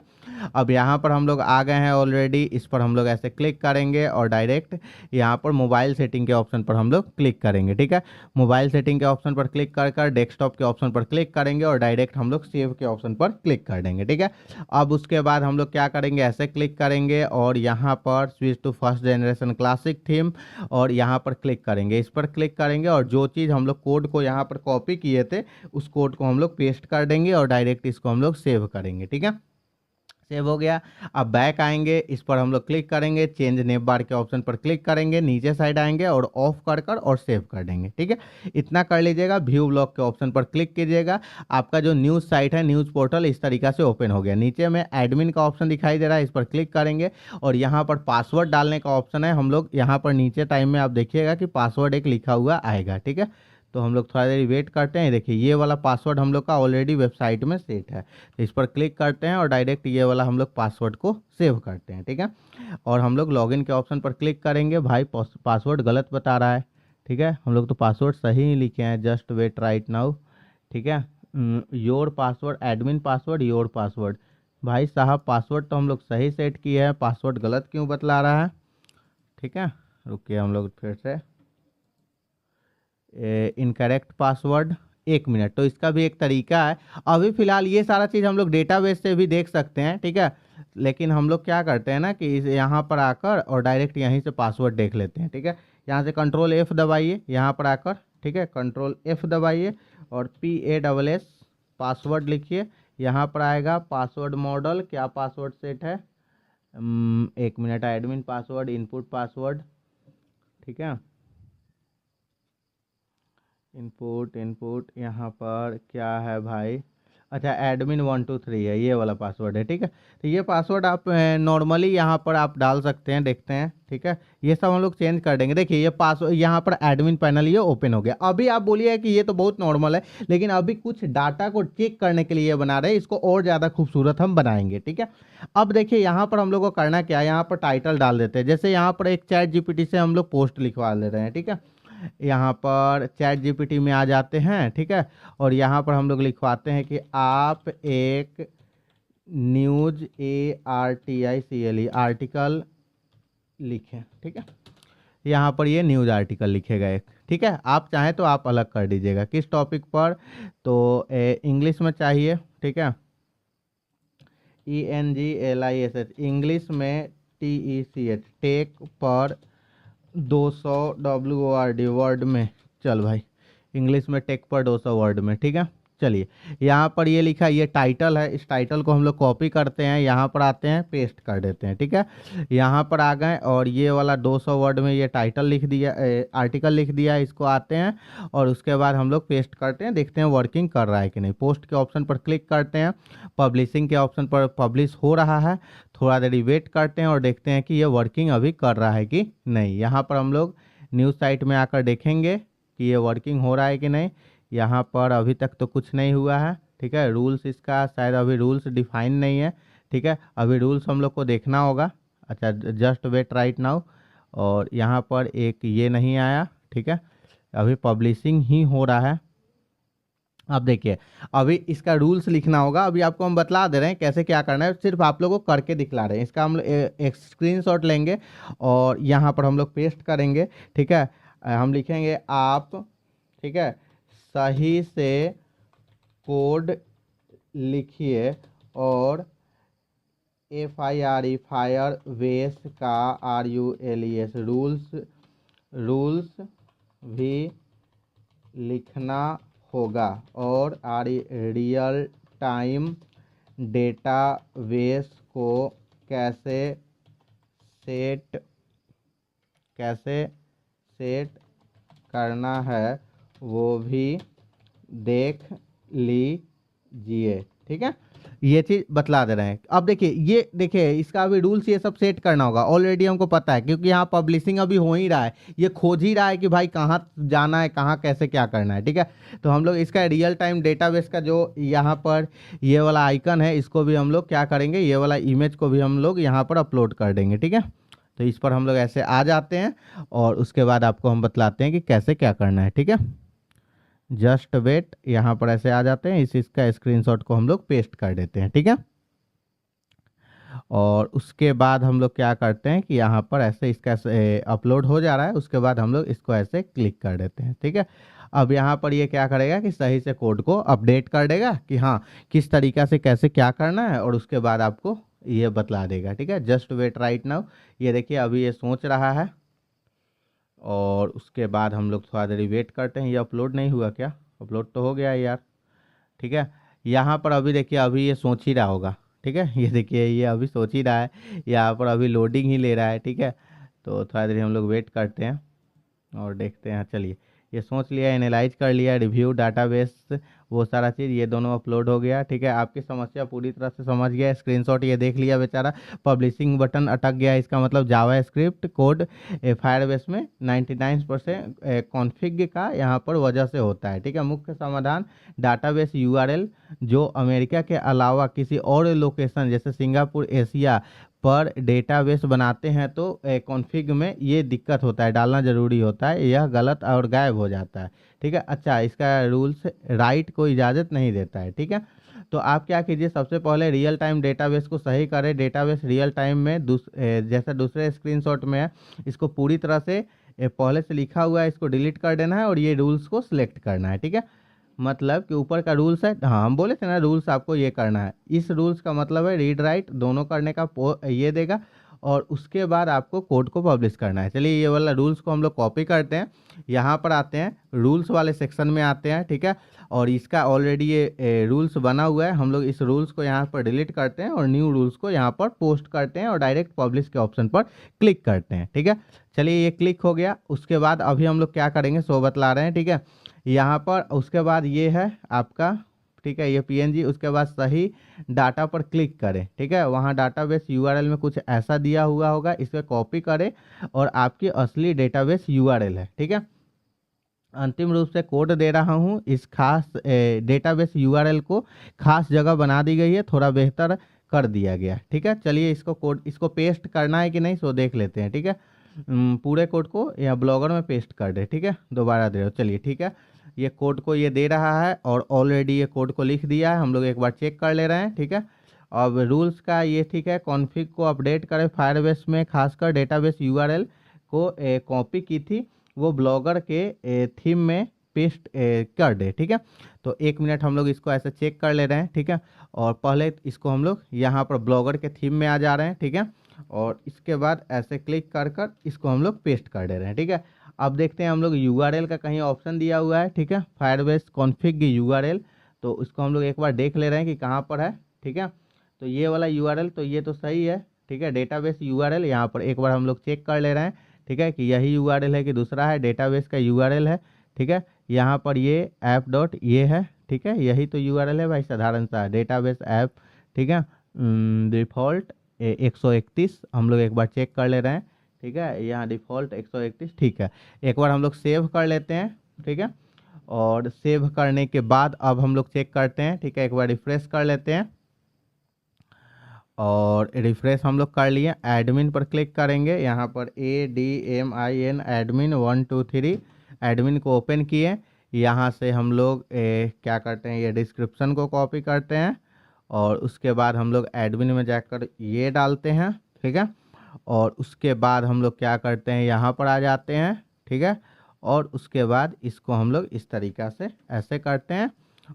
अब यहाँ पर हम लोग आ गए हैं ऑलरेडी। इस पर हम लोग ऐसे क्लिक करेंगे और डायरेक्ट यहाँ पर मोबाइल सेटिंग के ऑप्शन पर हम लोग क्लिक करेंगे। ठीक है, मोबाइल सेटिंग के ऑप्शन पर क्लिक कर डेस्कटॉप के ऑप्शन पर क्लिक करेंगे और डायरेक्ट हम लोग सेव के ऑप्शन पर क्लिक कर देंगे। ठीक है, अब उसके बाद हम लोग क्या करेंगे, ऐसे क्लिक करेंगे और यहाँ पर switch to first generation classic theme और यहाँ पर क्लिक करेंगे। इस पर क्लिक करेंगे और जो चीज़ हम लोग कोड को यहाँ पर कॉपी किए थे उस कोड को हम लोग पेस्ट कर देंगे और डायरेक्ट इसको हम लोग सेव करेंगे। ठीक है, सेव हो गया। अब बैक आएंगे, इस पर हम लोग क्लिक करेंगे, चेंज नेम बार के ऑप्शन पर क्लिक करेंगे, नीचे साइड आएंगे और ऑफ कर और सेव कर देंगे। ठीक है, इतना कर लीजिएगा। व्यू ब्लॉग के ऑप्शन पर क्लिक कीजिएगा। आपका जो न्यूज़ साइट है, न्यूज़ पोर्टल इस तरीका से ओपन हो गया। नीचे में एडमिन का ऑप्शन दिखाई दे रहा है, इस पर क्लिक करेंगे और यहाँ पर पासवर्ड डालने का ऑप्शन है। हम लोग यहाँ पर नीचे टाइम में आप देखिएगा कि पासवर्ड एक लिखा हुआ आएगा। ठीक है, तो हम लोग थोड़ा देर वेट करते हैं। देखिए ये वाला पासवर्ड हम लोग का ऑलरेडी वेबसाइट में सेट है, तो इस पर क्लिक करते हैं और डायरेक्ट ये वाला हम लोग पासवर्ड को सेव करते हैं। ठीक है, और हम लोग लॉगिन के ऑप्शन पर क्लिक करेंगे। भाई पासवर्ड गलत बता रहा है। ठीक है, हम लोग तो पासवर्ड सही ही लिखे हैं, जस्ट वेट राइट नाउ। ठीक है, your password, admin password, your password, भाई साहब पासवर्ड तो हम लोग सही सेट किए हैं, पासवर्ड गलत क्यों बतला रहा है। ठीक है, रुकिए हम लोग फिर से, इनकरेक्ट पासवर्ड, 1 मिनट। तो इसका भी एक तरीका है। अभी फ़िलहाल ये सारा चीज़ हम लोग डेटाबेस से भी देख सकते हैं। ठीक है, लेकिन हम लोग क्या करते हैं ना कि इस यहाँ पर आकर और डायरेक्ट यहीं से पासवर्ड देख लेते हैं। ठीक है, यहाँ से कंट्रोल F दबाइए यहाँ पर आकर। ठीक है, कंट्रोल F दबाइए और PASS पासवर्ड लिखिए। यहाँ पर आएगा पासवर्ड मॉडल, क्या पासवर्ड सेट है, 1 minute, admin password, input password. ठीक है, इनपुट यहाँ पर क्या है भाई, अच्छा एडमिन 123 है, ये वाला पासवर्ड है। ठीक है, तो ये पासवर्ड आप नॉर्मली यहाँ पर आप डाल सकते हैं, देखते हैं। ठीक है, ये सब हम लोग चेंज कर देंगे। देखिए ये पासवर्ड यहाँ पर एडमिन पैनल ये ओपन हो गया। अभी आप बोलिए कि ये तो बहुत नॉर्मल है, लेकिन अभी कुछ डाटा को चेक करने के लिए ये बना रहे हैं, इसको और ज़्यादा खूबसूरत हम बनाएंगे। ठीक है, अब देखिए यहाँ पर हम लोग को करना क्या है, यहाँ पर टाइटल डाल देते हैं। जैसे यहाँ पर एक चैट GPT से हम लोग पोस्ट लिखवा ले रहे हैं। ठीक है, यहाँ पर चैट GPT में आ जाते हैं। ठीक है, और यहाँ पर हम लोग लिखवाते हैं कि आप एक न्यूज ARTICLE आर्टिकल लिखें। ठीक है, यहाँ पर ये न्यूज़ आर्टिकल लिखेगा एक। ठीक है, आप चाहें तो आप अलग कर दीजिएगा किस टॉपिक पर, तो इंग्लिश में चाहिए। ठीक है, ENGLISH इंग्लिश में, TECH टेक पर 200 WORD वर्ड में, चल भाई इंग्लिश में टेक पर 200 वर्ड में। ठीक है, चलिए यहाँ पर ये लिखा, ये टाइटल है, इस टाइटल को हम लोग कॉपी करते हैं, यहाँ पर आते हैं, पेस्ट कर देते हैं। ठीक है, यहाँ पर आ गए और ये वाला 200 वर्ड में ये टाइटल लिख दिया, आर्टिकल लिख दिया, इसको आते हैं और उसके बाद हम लोग पेस्ट करते हैं, देखते हैं वर्किंग कर रहा है कि नहीं। पोस्ट के ऑप्शन पर क्लिक करते हैं, पब्लिशिंग के ऑप्शन पर पब्लिश हो रहा है, थोड़ा देरी वेट करते हैं और देखते हैं कि ये वर्किंग अभी कर रहा है कि नहीं। यहाँ पर हम लोग न्यूज़ साइट में आकर देखेंगे कि ये वर्किंग हो रहा है कि नहीं। यहाँ पर अभी तक तो कुछ नहीं हुआ है। ठीक है, रूल्स इसका शायद अभी रूल्स डिफाइन नहीं है। ठीक है, अभी रूल्स हम लोग को देखना होगा। अच्छा, जस्ट वेट राइट नाउ। और यहाँ पर एक ये नहीं आया। ठीक है, अभी पब्लिशिंग ही हो रहा है। अब देखिए, अभी इसका रूल्स लिखना होगा। अभी आपको हम बतला दे रहे हैं कैसे क्या करना है, सिर्फ आप लोगों को करके दिखला रहे हैं। इसका हम लोग एक स्क्रीनशॉट लेंगे और यहाँ पर हम लोग पेस्ट करेंगे। ठीक है, हम लिखेंगे आप, ठीक है, सही से कोड लिखिए और FIRE फायर वेस का RULES रूल्स भी लिखना होगा और रियल टाइम डेटाबेस को सेट कैसे करना है वो भी देख लीजिए। ठीक है, ये चीज़ बतला दे रहे हैं। अब देखिए, ये देखिए इसका अभी रूल्स ये सब सेट करना होगा, ऑलरेडी हमको पता है क्योंकि यहाँ पब्लिशिंग अभी हो ही रहा है। ये खोज ही रहा है कि भाई कहाँ जाना है, कहाँ कैसे क्या करना है। ठीक है, तो हम लोग इसका रियल टाइम डेटाबेस का जो यहाँ पर ये वाला आइकन है, इसको भी हम लोग क्या करेंगे, ये वाला इमेज को भी हम लोग यहाँ पर अपलोड कर देंगे। ठीक है, तो इस पर हम लोग ऐसे आ जाते हैं और उसके बाद आपको हम बतलाते हैं कि कैसे क्या करना है। ठीक है, जस्ट वेट, यहाँ पर ऐसे आ जाते हैं, इसका स्क्रीनशॉट को हम लोग पेस्ट कर देते हैं। ठीक है, और उसके बाद हम लोग क्या करते हैं कि यहाँ पर ऐसे इसका अपलोड हो जा रहा है, उसके बाद हम लोग इसको ऐसे क्लिक कर देते हैं। ठीक है, अब यहाँ पर ये क्या करेगा कि सही से कोड को अपडेट कर देगा कि हाँ किस तरीक़ा से कैसे क्या करना है, और उसके बाद आपको ये बतला देगा। ठीक है, जस्ट वेट राइट नाउ। ये देखिए अभी ये सोच रहा है और उसके बाद हम लोग थोड़ा देरी वेट करते हैं। ये अपलोड नहीं हुआ क्या? अपलोड तो हो गया है यार। ठीक है, यहाँ पर अभी देखिए, अभी ये सोच ही रहा होगा। ठीक है, ये देखिए ये अभी सोच ही रहा है, यहाँ पर अभी लोडिंग ही ले रहा है। ठीक है, तो थोड़ा देर हम लोग वेट करते हैं और देखते हैं। चलिए, ये सोच लिया, एनालाइज कर लिया, रिव्यू डाटाबेस वो सारा चीज़, ये दोनों अपलोड हो गया। ठीक है, आपकी समस्या पूरी तरह से समझ गया। स्क्रीनशॉट ये देख लिया बेचारा, पब्लिशिंग बटन अटक गया, इसका मतलब जावा स्क्रिप्ट कोड फायरबेस में 99% कॉन्फ़िग का यहाँ पर वजह से होता है। ठीक है, मुख्य समाधान डाटाबेस URL जो अमेरिका के अलावा किसी और लोकेशन जैसे सिंगापुर एशिया पर डेटाबेस बनाते हैं तो कॉन्फ़िग में ये दिक्कत होता है, डालना ज़रूरी होता है, यह गलत और गायब हो जाता है। ठीक है, अच्छा, इसका रूल्स राइट को इजाज़त नहीं देता है। ठीक है, तो आप क्या कीजिए, सबसे पहले रियल टाइम डेटाबेस को सही करें। डेटाबेस रियल टाइम में जैसे दूसरे स्क्रीनशॉट में है, इसको पूरी तरह से पहले से लिखा हुआ है, इसको डिलीट कर देना है और ये रूल्स को सिलेक्ट करना है। ठीक है, मतलब कि ऊपर का रूल्स है, हाँ हम बोले थे ना रूल्स आपको ये करना है, इस रूल्स का मतलब है रीड राइट दोनों करने का ये देगा और उसके बाद आपको कोड को पब्लिश करना है। चलिए, ये वाला रूल्स को हम लोग कॉपी करते हैं, यहाँ पर आते हैं, रूल्स वाले सेक्शन में आते हैं। ठीक है, और इसका ऑलरेडी ये रूल्स बना हुआ है, हम लोग इस रूल्स को यहाँ पर डिलीट करते हैं और न्यू रूल्स को यहाँ पर पोस्ट करते हैं और डायरेक्ट पब्लिश के ऑप्शन पर क्लिक करते हैं। ठीक है, चलिए ये क्लिक हो गया। उसके बाद अभी हम लोग क्या करेंगे सो बतला रहे हैं। ठीक है, यहाँ पर उसके बाद ये है आपका, ठीक है, ये PNG, उसके बाद सही डाटा पर क्लिक करें। ठीक है, वहाँ डाटाबेस URL में कुछ ऐसा दिया हुआ होगा, इसे कॉपी करें और आपकी असली डेटाबेस URL है। ठीक है, अंतिम रूप से कोड दे रहा हूँ, इस खास डेटाबेस URL को खास जगह बना दी गई है, थोड़ा बेहतर कर दिया गया। ठीक है, चलिए इसको पेस्ट करना है कि नहीं सो देख लेते हैं। ठीक है, पूरे कोड को या ब्लॉगर में पेस्ट कर दे। ठीक है, दोबारा दे रहे हो, चलिए ठीक है, ये कोड को ये दे रहा है और ऑलरेडी ये कोड को लिख दिया है, हम लोग एक बार चेक कर ले रहे हैं। ठीक है, अब रूल्स का ये ठीक है, कॉन्फ़िग को अपडेट करें फायरबेस में, खासकर डेटाबेस URL को कॉपी की थी वो ब्लॉगर के थीम में पेस्ट कर दे। ठीक है, तो 1 मिनट हम लोग इसको ऐसे चेक कर ले रहे हैं। ठीक है, और पहले इसको हम लोग यहाँ पर ब्लॉगर के थीम में आ जा रहे हैं। ठीक है, और इसके बाद ऐसे क्लिक कर कर इसको हम लोग पेस्ट कर दे रहे हैं। ठीक है, अब देखते हैं हम लोग URL का कहीं ऑप्शन दिया हुआ है। ठीक है, फायरबेस कॉन्फ़िग URL, तो इसको हम लोग एक बार देख ले रहे हैं कि कहाँ पर है। ठीक है, तो ये वाला यूआरएल तो ये तो सही है। ठीक है, डेटाबेस यूआरएल यहाँ पर एक बार हम लोग चेक कर ले रहे हैं। ठीक है, कि यही यूआरएल है कि दूसरा है, डेटाबेस का यूआरएल है। ठीक है, यहाँ पर ये ऐप डॉट ये है। ठीक है, यही तो यूआरएल है भाई, साधारण सा डेटाबेस ऐप। ठीक है, डिफ़ॉल्ट 131 हम लोग एक बार चेक कर ले रहे हैं। ठीक है, यहाँ डिफ़ॉल्ट 131। ठीक है, एक बार हम लोग सेव कर लेते हैं। ठीक है, और सेव करने के बाद अब हम लोग चेक करते हैं। ठीक है, एक बार रिफ्रेश कर लेते हैं और रिफ्रेश हम लोग कर लिए। एडमिन पर क्लिक करेंगे, यहाँ पर ADMIN एडमिन 1 2 3 एडमिन को ओपन किए। यहाँ से हम लोग क्या करते हैं, ये डिस्क्रिप्शन को कॉपी करते हैं और उसके बाद हम लोग एडमिन में जाकर ये डालते हैं। ठीक है, और उसके बाद हम लोग क्या करते हैं, यहाँ पर आ जाते हैं। ठीक है, और उसके बाद इसको हम लोग इस तरीक़ा से ऐसे करते हैं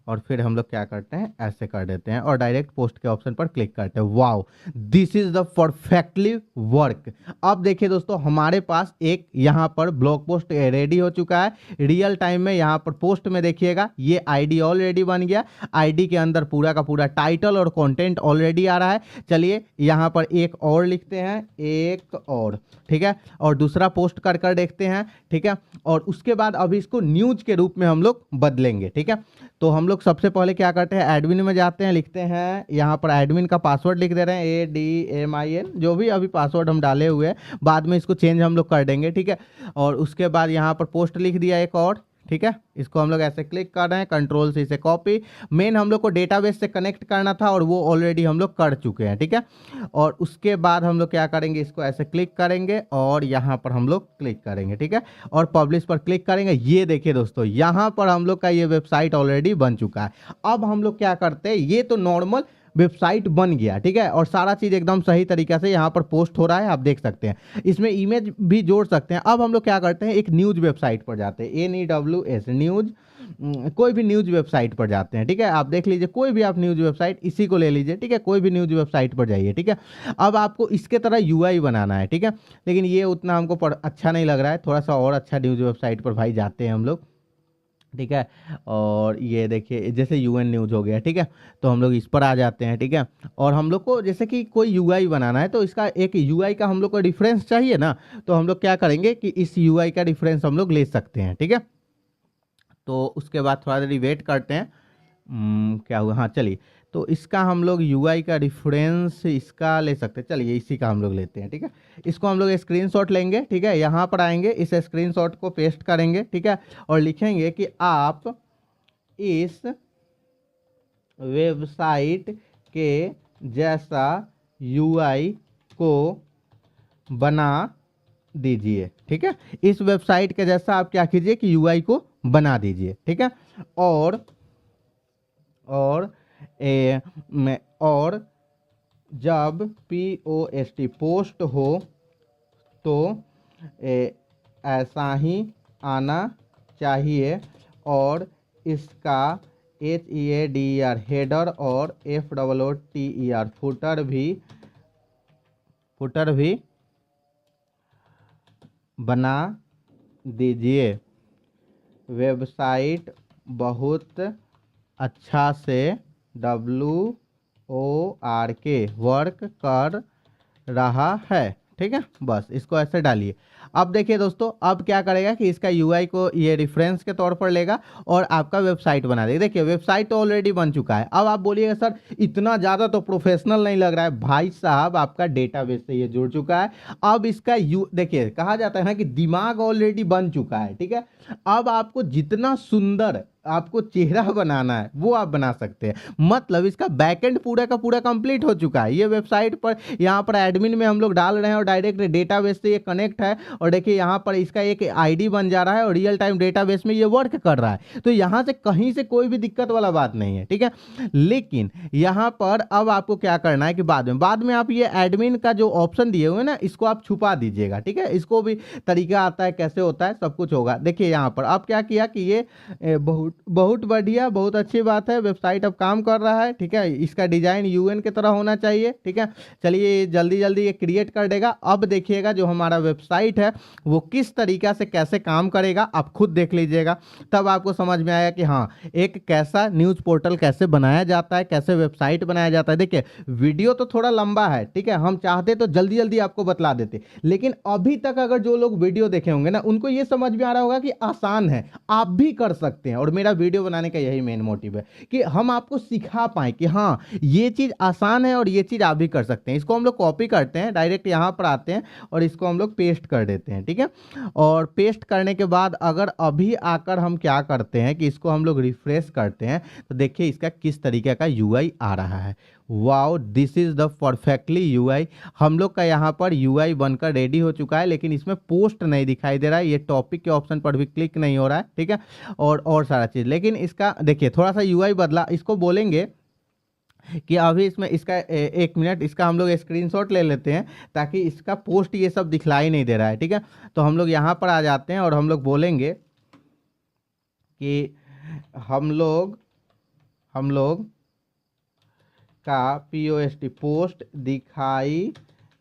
और फिर हम लोग क्या करते हैं, ऐसे कर देते हैं और डायरेक्ट पोस्ट के ऑप्शन पर क्लिक करते हैं। Wow, this is the perfectly work. अब देखिए दोस्तों, हमारे पास एक यहाँ पर ब्लॉग पोस्ट रेडी हो चुका है रियल टाइम में। यहाँ पर पोस्ट में देखिएगा ये आईडी ऑलरेडी बन गया। आईडी के अंदर पूरा का पूरा टाइटल और कंटेंट ऑलरेडी आ रहा है। चलिए यहाँ पर एक और लिखते हैं, एक और। ठीक है, और दूसरा पोस्ट कर कर देखते हैं। ठीक है, और उसके बाद अभी इसको न्यूज के रूप में हम लोग बदलेंगे। ठीक है, तो हम लोग सबसे पहले क्या करते हैं, एडमिन में जाते हैं, लिखते हैं यहाँ पर एडमिन का पासवर्ड लिख दे रहे हैं ADMIN, जो भी अभी पासवर्ड हम डाले हुए हैं, बाद में इसको चेंज हम लोग कर देंगे। ठीक है, और उसके बाद यहाँ पर पोस्ट लिख दिया एक और। ठीक है, इसको हम लोग ऐसे क्लिक कर रहे हैं, कंट्रोल से इसे कॉपी। मेन हम लोग को डेटाबेस से कनेक्ट करना था और वो ऑलरेडी हम लोग कर चुके हैं। ठीक है, और उसके बाद हम लोग क्या करेंगे, इसको ऐसे क्लिक करेंगे और यहाँ पर हम लोग क्लिक करेंगे। ठीक है, और पब्लिश पर क्लिक करेंगे। ये देखिए दोस्तों, यहाँ पर हम लोग का ये वेबसाइट ऑलरेडी बन चुका है। अब हम लोग क्या करते हैं, ये तो नॉर्मल वेबसाइट बन गया। ठीक है, और सारा चीज़ एकदम सही तरीके से यहाँ पर पोस्ट हो रहा है, आप देख सकते हैं। इसमें इमेज भी जोड़ सकते हैं। अब हम लोग क्या करते हैं, एक न्यूज़ वेबसाइट पर जाते हैं, NEWS न्यूज़, कोई भी न्यूज़ वेबसाइट पर जाते हैं। ठीक है, आप देख लीजिए कोई भी आप न्यूज़ वेबसाइट, इसी को ले लीजिए। ठीक है, कोई भी न्यूज़ वेबसाइट पर जाइए। ठीक है, अब आपको इसके तरह UI बनाना है। ठीक है, लेकिन ये उतना हमको अच्छा नहीं लग रहा है, थोड़ा सा और अच्छा न्यूज़ वेबसाइट पर भाई जाते हैं हम लोग। ठीक है, और ये देखिए जैसे UN न्यूज़ हो गया। ठीक है, तो हम लोग इस पर आ जाते हैं। ठीक है, और हम लोग को जैसे कि कोई UI बनाना है तो इसका एक UI का हम लोग को डिफरेंस चाहिए ना, तो हम लोग क्या करेंगे कि इस UI का डिफरेंस हम लोग ले सकते हैं। ठीक है, तो उसके बाद थोड़ा देर वेट करते हैं। क्या हुआ, हाँ चलिए, तो इसका हम लोग UI का डिफरेंस इसका ले सकते हैं। चलिए इसी का हम लोग लेते हैं। ठीक है, इसको हम लोग स्क्रीनशॉट लेंगे। ठीक है, यहाँ पर आएंगे, इस स्क्रीनशॉट को पेस्ट करेंगे। ठीक है, और लिखेंगे कि आप इस वेबसाइट के जैसा UI को बना दीजिए। ठीक है, इस वेबसाइट के जैसा आप क्या कीजिए कि UI को बना दीजिए। ठीक है, और जब पोस्ट हो तो ऐसा ही आना चाहिए, और इसका HEADER हेडर और FOOTER फुटर भी बना दीजिए। वेबसाइट बहुत अच्छा से WORK वर्क कर रहा है। ठीक है, बस इसको ऐसे डालिए। अब देखिए दोस्तों, अब क्या करेगा कि इसका UI को ये रेफरेंस के तौर पर लेगा और आपका वेबसाइट बना देगा। देखिए वेबसाइट तो ऑलरेडी बन चुका है। अब आप बोलिएगा सर इतना ज़्यादा तो प्रोफेशनल नहीं लग रहा है। भाई साहब, आपका डेटाबेस से ये जुड़ चुका है। अब इसका देखिए, कहा जाता है ना कि दिमाग ऑलरेडी बन चुका है। ठीक है, अब आपको जितना सुंदर आपको चेहरा बनाना है वो आप बना सकते हैं। मतलब इसका बैकएंड पूरा का पूरा कंप्लीट हो चुका है। ये वेबसाइट पर यहाँ पर एडमिन में हम लोग डाल रहे हैं और डायरेक्ट डेटाबेस से ये कनेक्ट है, और देखिए यहाँ पर इसका एक आईडी बन जा रहा है और रियल टाइम डेटाबेस में ये वर्क कर रहा है। तो यहाँ से कहीं से कोई भी दिक्कत वाला बात नहीं है। ठीक है, लेकिन यहाँ पर अब आपको क्या करना है कि बाद में आप ये एडमिन का जो ऑप्शन दिए हुए ना, इसको आप छुपा दीजिएगा। ठीक है, इसको भी तरीका आता है कैसे होता है, सब कुछ होगा। देखिए यहाँ पर अब क्या किया कि ये बहुत बहुत बढ़िया, बहुत अच्छी बात है। वेबसाइट अब काम कर रहा है, ठीक है। इसका डिजाइन यूएन की तरह होना चाहिए, ठीक है। चलिए जल्दी जल्दी ये क्रिएट कर देगा। अब देखिएगा जो हमारा वेबसाइट है वो किस तरीका से कैसे काम करेगा, आप खुद देख लीजिएगा, तब आपको समझ में आएगा कि हाँ एक कैसा न्यूज़ पोर्टल कैसे बनाया जाता है, कैसे वेबसाइट बनाया जाता है। देखिए वीडियो तो थोड़ा लंबा है, ठीक है, हम चाहते तो जल्दी जल्दी आपको बतला देते, लेकिन अभी तक अगर जो लोग वीडियो देखे होंगे ना उनको ये समझ में आ रहा होगा कि आसान है, आप भी कर सकते हैं। और मेरा वीडियो बनाने का यही मेन मोटिव है कि हम आपको सिखा पाएं कि हाँ ये चीज़ आसान है और ये चीज़ आप भी कर सकते हैं। इसको हम लोग कॉपी करते हैं, डायरेक्ट यहाँ पर आते हैं और इसको हम लोग पेस्ट कर देते हैं, ठीक है। और पेस्ट करने के बाद अगर अभी आकर हम क्या करते हैं कि इसको हम लोग रिफ्रेश करते हैं तो देखिए इसका किस तरीके का यूआई आ रहा है। Wow, this is the perfectly UI. हम लोग का यहाँ पर यूआई बनकर रेडी हो चुका है, लेकिन इसमें पोस्ट नहीं दिखाई दे रहा है, ये टॉपिक के ऑप्शन पर भी क्लिक नहीं हो रहा है, ठीक है, और सारा चीज़। लेकिन इसका देखिए थोड़ा सा यूआई बदला, इसको बोलेंगे कि अभी इसमें इसका एक मिनट इसका हम लोग स्क्रीनशॉट ले लेते हैं ताकि इसका पोस्ट ये सब दिखलाई नहीं दे रहा है, ठीक है। तो हम लोग यहाँ पर आ जाते हैं और हम लोग बोलेंगे कि हम लोग का पोस्ट दिखाई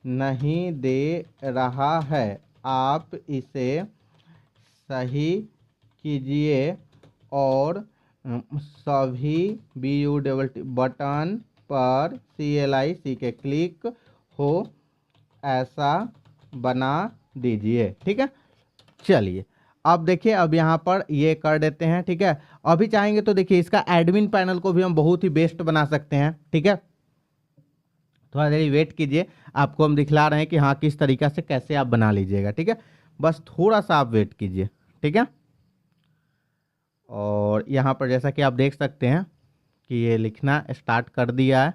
नहीं दे रहा है, आप इसे सही कीजिए और सभी बटन पर CLIC के क्लिक हो ऐसा बना दीजिए, ठीक है। चलिए अब देखिए अब यहाँ पर ये कर देते हैं, ठीक है। अभी चाहेंगे तो देखिए इसका एडमिन पैनल को भी हम बहुत ही बेस्ट बना सकते हैं, ठीक है। थोड़ा देर वेट कीजिए, आपको हम दिखला रहे हैं कि हाँ किस तरीका से कैसे आप बना लीजिएगा, ठीक है। बस थोड़ा सा आप वेट कीजिए, ठीक है। और यहाँ पर जैसा कि आप देख सकते हैं कि ये लिखना स्टार्ट कर दिया है,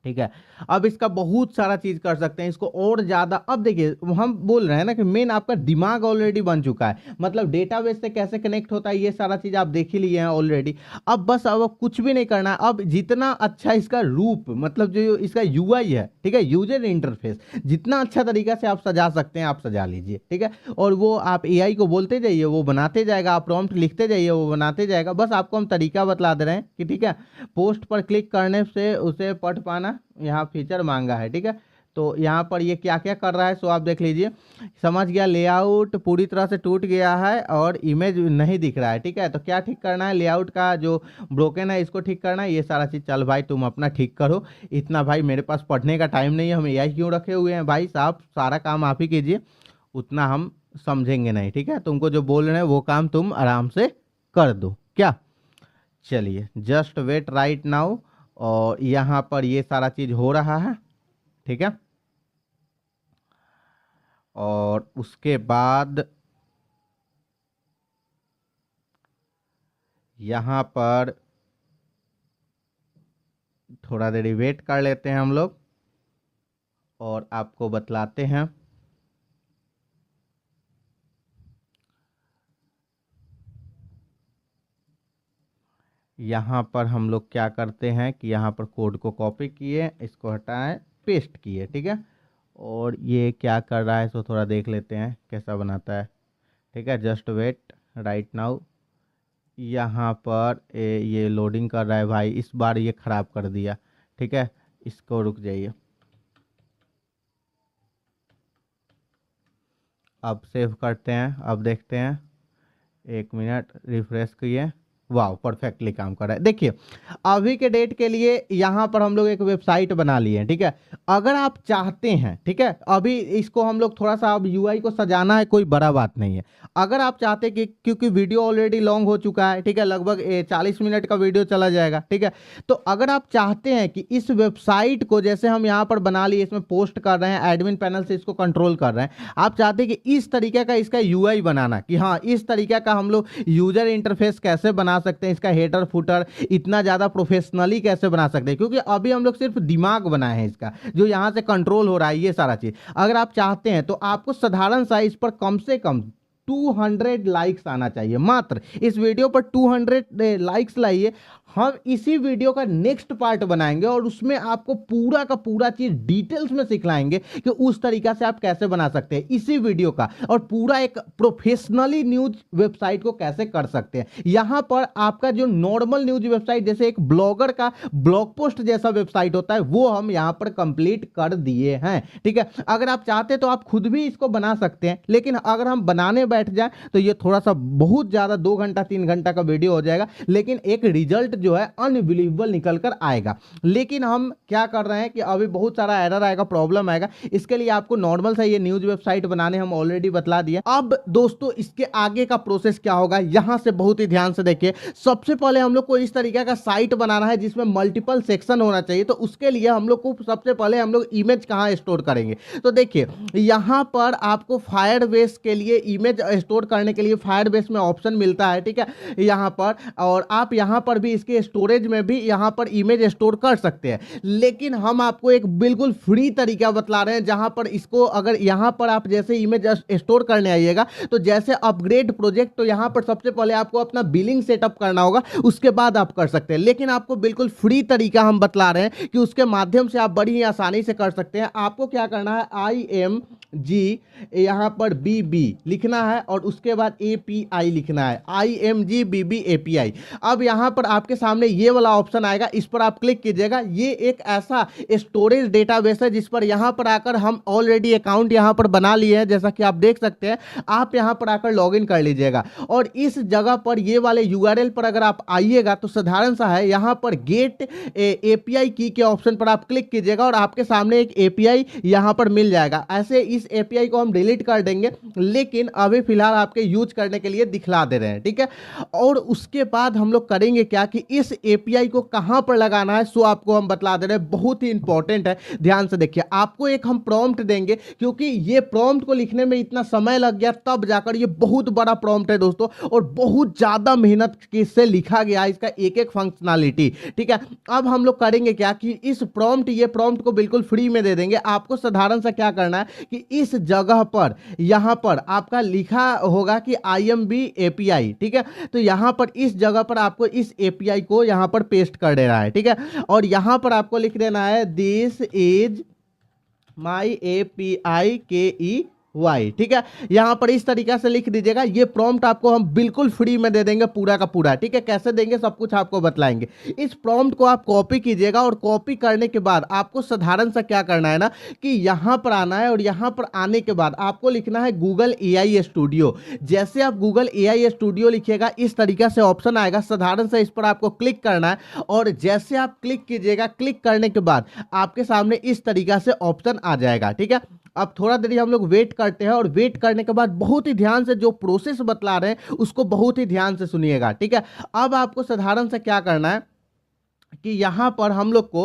ठीक है। अब इसका बहुत सारा चीज कर सकते हैं, इसको और ज्यादा। अब देखिए हम बोल रहे हैं ना कि मेन आपका दिमाग ऑलरेडी बन चुका है, मतलब डेटाबेस से कैसे कनेक्ट होता है ये सारा चीज आप देख ही लिए हैं ऑलरेडी। अब बस अब कुछ भी नहीं करना है। अब जितना अच्छा इसका रूप, मतलब जो इसका यूआई है, ठीक है, यूजर इंटरफेस, जितना अच्छा तरीका से आप सजा सकते हैं आप सजा लीजिए, ठीक है। और वो आप एआई को बोलते जाइए वो बनाते जाएगा, आप प्रॉम्प्ट लिखते जाइए वो बनाते जाएगा। बस आपको हम तरीका बतला दे रहे हैं कि ठीक है, पोस्ट पर क्लिक करने से उसे पढ़ पाना यहाँ फीचर मांगा है, ठीक है। तो यहाँ पर ये क्या क्या कर रहा है सो आप देख लीजिए। समझ गया, लेआउट पूरी तरह से टूट गया है और इमेज नहीं दिख रहा है, ठीक है। तो क्या ठीक करना है, लेआउट का जो ब्रोकन है इसको ठीक करना है, ये सारा चीज़। चल भाई तुम अपना ठीक करो, इतना भाई मेरे पास पढ़ने का टाइम नहीं है, हम एआई क्यों रखे हुए हैं भाई साहब, सारा काम आप ही कीजिए, उतना हम समझेंगे नहीं, ठीक है। तुमको जो बोल रहे हैं वो काम तुम आराम से कर दो क्या। चलिए जस्ट वेट राइट नाउ, और यहाँ पर ये सारा चीज़ हो रहा है, ठीक है। और उसके बाद यहाँ पर थोड़ा देर वेट कर लेते हैं हम लोग और आपको बतलाते हैं। यहाँ पर हम लोग क्या करते हैं कि यहाँ पर कोड को कॉपी किए, इसको हटाएं, पेस्ट किए, ठीक है। और ये क्या कर रहा है सो थोड़ा देख लेते हैं कैसा बनाता है, ठीक है। Just wait right now. यहाँ पर ये लोडिंग कर रहा है भाई, इस बार ये ख़राब कर दिया, ठीक है। इसको रुक जाइए, अब सेव करते हैं, अब देखते हैं, एक मिनट रिफ्रेश किए, वाह परफेक्टली काम कर रहा है। देखिए अभी के डेट के लिए यहाँ पर हम लोग एक वेबसाइट बना लिए हैं, ठीक है। अगर आप चाहते हैं, ठीक है, अभी इसको हम लोग थोड़ा सा अब यूआई को सजाना है, कोई बड़ा बात नहीं है। अगर आप चाहते कि क्योंकि वीडियो ऑलरेडी लॉन्ग हो चुका है, ठीक है, लगभग 40 मिनट का वीडियो चला जाएगा, ठीक है। तो अगर आप चाहते हैं कि इस वेबसाइट को जैसे हम यहाँ पर बना लिए, इसमें पोस्ट कर रहे हैं, एडमिन पैनल से इसको कंट्रोल कर रहे हैं, आप चाहते हैं कि इस तरीके का इसका यूआई बनाना, कि हाँ इस तरीके का हम लोग यूजर इंटरफेस कैसे बना सकते हैं, इसका हेडर फुटर इतना ज़्यादा प्रोफेशनली कैसे बना सकते हैं, क्योंकि अभी हम लोग सिर्फ दिमाग बनाए हैं इसका, जो यहाँ से कंट्रोल हो रहा है ये सारा चीज़। अगर आप चाहते हैं तो आपको साधारण सा इस पर कम से कम 200 लाइक्स आना चाहिए, मात्र इस वीडियो पर 200 लाइक्स लाइए, हम इसी वीडियो का नेक्स्ट पार्ट बनाएंगे और उसमें आपको पूरा का पूरा चीज डिटेल्स में सिखलाएंगे कि उस तरीका से आप कैसे बना सकते हैं इसी वीडियो का, और पूरा एक प्रोफेशनली न्यूज वेबसाइट को कैसे कर सकते हैं। यहां पर आपका जो नॉर्मल न्यूज वेबसाइट जैसे एक ब्लॉगर का ब्लॉग पोस्ट जैसा वेबसाइट होता है वो हम यहां पर कंप्लीट कर दिए हैं। ठीक है, अगर आप चाहते तो आप खुद भी इसको बना सकते हैं, लेकिन अगर हम बनाने बैठ जाए तो ये थोड़ा सा बहुत ज्यादा 2 घंटा 3 घंटा का वीडियो हो जाएगा, लेकिन एक रिजल्ट जो है अनबिलीवेबल निकल कर आएगा। लेकिन हम क्या कर रहे हैं कि अभी बहुत सारा एरर आएगा, प्रॉब्लम आएगा, इसके लिए आपको नॉर्मल सा ये न्यूज वेबसाइट बनाने हम ऑलरेडी बतला दिए। अब दोस्तों इसके आगे का प्रोसेस क्या होगा, यहां से बहुत ही ध्यान से देखिए। सबसे पहले हम लोग को इस तरीके का साइट बनाना है जिसमें मल्टीपल सेक्शन होना चाहिए। तो उसके लिए हम लोग को सबसे पहले हम लोग इमेज कहां स्टोर करेंगे, तो देखिए यहां पर आपको फायरबेस के लिए इमेज स्टोर करने के लिए फायरबेस में ऑप्शन मिलता है। ठीक है, यहां पर, और आप यहां पर भी इसके स्टोरेज में भी यहां पर इमेज स्टोर कर सकते हैं। लेकिन हम आपको एक बिल्कुल फ्री तरीका बतला रहे हैं जहां पर इसको अगर यहां पर आप जैसे इमेज स्टोर करने आइएगा तो जैसे अपग्रेड प्रोजेक्ट, तो यहां पर सबसे पहले आपको अपना बिलिंग सेटअप करना होगा, उसके बाद आप कर सकते हैं। लेकिन आपको बिल्कुल फ्री तरीका हम बतला रहे हैं कि उसके माध्यम से आप बड़ी ही आसानी से कर सकते हैं। आपको क्या करना है, IMG यहां पर BB लिखना है और उसके बाद API लिखना है, IMG BB API। अब यहां पर आपके सामने ये वाला ऑप्शन आएगा, इस पर आप क्लिक कीजिएगा। ये एक ऐसा स्टोरेज डेटाबेस है जिस पर यहां पर आकर हम ऑलरेडी अकाउंट यहां पर बना लिए हैं, जैसा कि आप देख सकते हैं। आप यहां पर आकर लॉगिन कर लीजिएगा और इस जगह पर ये वाले URL पर अगर आप आइएगा तो साधारण सा है, यहां पर गेट API की के ऑप्शन पर आप क्लिक कीजिएगा और आपके सामने एक API यहां पर मिल जाएगा। ऐसे इस API को हम डिलीट कर देंगे, लेकिन अभी फिलहाल आपके यूज करने के लिए दिखला दे रहे हैं। ठीक है, और उसके बाद हम लोग करेंगे क्या कि इस API को कहां पर लगाना है, सो आपको हम बतला दे रहे हैं। बहुत ही इंपॉर्टेंट है, ध्यान से देखिए। आपको एक हम प्रॉम्प्ट देंगे, क्योंकि ये प्रॉम्प्ट को लिखने में इतना समय लग गया, तब जाकर ये बहुत बड़ा प्रॉम्प्ट है दोस्तों, और बहुत ज्यादा मेहनत से लिखा गया इसका एक एक फंक्शनैलिटी। ठीक है, अब हम लोग करेंगे क्या कि इस प्रॉम्प्ट, ये प्रॉम्प्ट को बिल्कुल फ्री में दे देंगे। आपको साधारण सा क्या करना है कि इस जगह पर यहां पर आपका लिखा होगा कि IMB API। ठीक है, तो यहां पर इस जगह पर आपको इस API को यहां पर पेस्ट कर देना है। ठीक है, और यहां पर आपको लिख देना है this is my API KEY। ठीक है, यहां पर इस तरीका से लिख दीजिएगा। ये प्रॉम्प्ट आपको हम बिल्कुल फ्री में दे देंगे पूरा का पूरा। ठीक है, कैसे देंगे सब कुछ आपको बतलाएंगे। इस प्रॉम्प्ट को आप कॉपी कीजिएगा और कॉपी करने के बाद आपको साधारण सा क्या करना है ना कि यहां पर आना है, और यहां पर आने के बाद आपको लिखना है गूगल AI स्टूडियो। जैसे आप गूगल AI स्टूडियो लिखिएगा इस तरीका से ऑप्शन आएगा, साधारण सा इस पर आपको क्लिक करना है, और जैसे आप क्लिक कीजिएगा, क्लिक करने के बाद आपके सामने इस तरीका से ऑप्शन आ जाएगा। ठीक है, अब थोड़ा देरी हम लोग वेट करते हैं, और वेट करने के बाद बहुत ही ध्यान से जो प्रोसेस बतला रहे हैं उसको बहुत ही ध्यान से सुनिएगा। ठीक है, अब आपको साधारण से क्या करना है कि यहां पर हम लोग को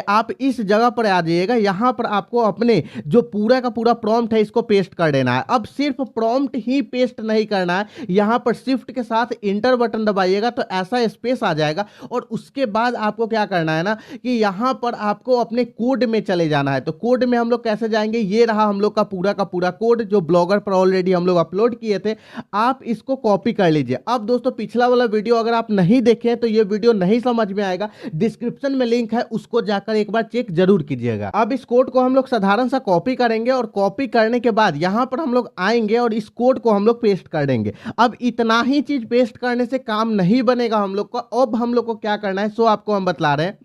आप इस जगह पर आ जाइएगा। यहां पर आपको अपने जो पूरा का पूरा प्रॉम्प्ट है इसको पेस्ट कर देना है। अब सिर्फ प्रॉम्प्ट ही पेस्ट नहीं करना है, यहां पर शिफ्ट के साथ इंटर बटन दबाइएगा तो ऐसा स्पेस आ जाएगा, और उसके बाद आपको क्या करना है ना कि यहां पर आपको अपने कोड में चले जाना है। तो कोड में हम लोग कैसे जाएंगे, ये रहा हम लोग का पूरा कोड जो ब्लॉगर पर ऑलरेडी हम लोग अपलोड किए थे। आप इसको कॉपी कर लीजिए। अब दोस्तों पिछला वाला वीडियो अगर आप नहीं देखें तो ये वीडियो नहीं समझ में आएगा, डिस्क्रिप्शन में लिंक है, उसको जाकर एक बार चेक जरूर कीजिएगा। अब इस कोड को हम लोग साधारण सा कॉपी करेंगे, और कॉपी करने के बाद यहां पर हम लोग आएंगे और इस कोड को हम लोग पेस्ट कर देंगे। अब इतना ही चीज पेस्ट करने से काम नहीं बनेगा हम लोग को। अब हम लोग को क्या करना है सो आपको हम बतला रहे हैं।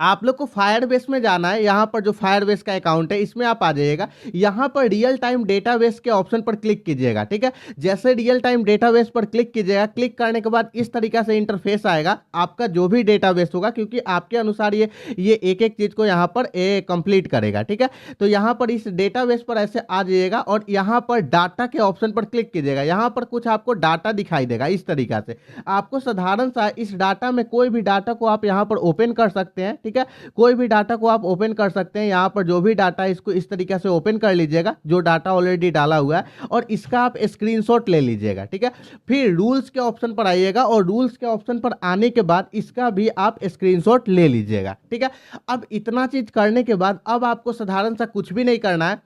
आप लोग को फायरबेस में जाना है, यहां पर जो फायरबेस का अकाउंट है इसमें आप आ जाइएगा। यहां पर रियल टाइम डेटाबेस के ऑप्शन पर क्लिक कीजिएगा। ठीक है, जैसे रियल टाइम डेटाबेस पर क्लिक कीजिएगा, क्लिक करने के बाद इस तरीका से इंटरफेस आएगा आपका जो भी डेटाबेस होगा, क्योंकि आपके अनुसार ये एक एक चीज को यहां पर कंप्लीट करेगा। ठीक है, तो यहां पर इस डेटाबेस पर ऐसे आ जाइएगा और यहां पर डाटा के ऑप्शन पर क्लिक कीजिएगा। यहां पर कुछ आपको डाटा दिखाई देगा इस तरीका से। आपको साधारण सा इस डाटा में कोई भी डाटा को आप यहां पर ओपन कर सकते हैं। ठीक है, कोई भी डाटा को आप ओपन कर सकते हैं। यहां पर जो भी डाटा है इसको इस तरीके से ओपन कर लीजिएगा, जो डाटा ऑलरेडी डाला हुआ है, और इसका आप स्क्रीनशॉट ले लीजिएगा। ठीक है, फिर रूल्स के ऑप्शन पर आइएगा, और रूल्स के ऑप्शन पर आने के बाद इसका भी आप स्क्रीनशॉट ले लीजिएगा। ठीक है, अब इतना चीज करने के बाद अब आपको साधारण सा कुछ भी नहीं करना है।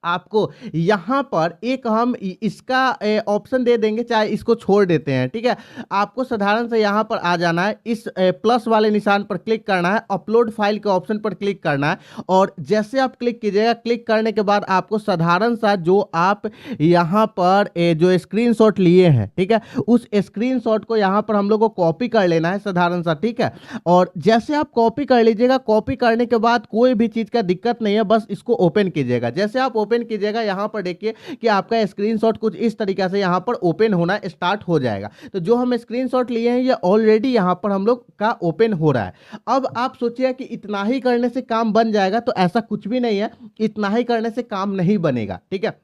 आपको यहाँ पर एक हम इसका ऑप्शन दे देंगे, चाहे इसको छोड़ देते हैं, ठीक है। आपको साधारण से यहाँ पर आ जाना है, इस प्लस वाले निशान पर क्लिक करना है, अपलोड फाइल के ऑप्शन पर क्लिक करना है और जैसे आप क्लिक कीजिएगा, क्लिक करने के बाद आपको साधारण सा जो आप यहाँ पर जो स्क्रीनशॉट लिए हैं, ठीक है, उस स्क्रीनशॉट को यहाँ पर हम लोग को कॉपी कर लेना है साधारण सा, ठीक है। और जैसे आप कॉपी कर लीजिएगा, कॉपी करने के बाद कोई भी चीज का दिक्कत नहीं है, बस इसको ओपन कीजिएगा। जैसे आप ओपन कीजिएगा, यहाँ पर देखिए कि आपका स्क्रीनशॉट कुछ इस तरीके से यहाँ पर ओपन होना स्टार्ट हो जाएगा। तो जो हम स्क्रीनशॉट लिए हैं ये ऑलरेडी यहाँ पर हम लोग का ओपन हो रहा है। अब आप सोचिए कि इतना ही करने से काम बन जाएगा, तो ऐसा कुछ भी नहीं है, इतना ही करने से काम नहीं बनेगा, ठीक है।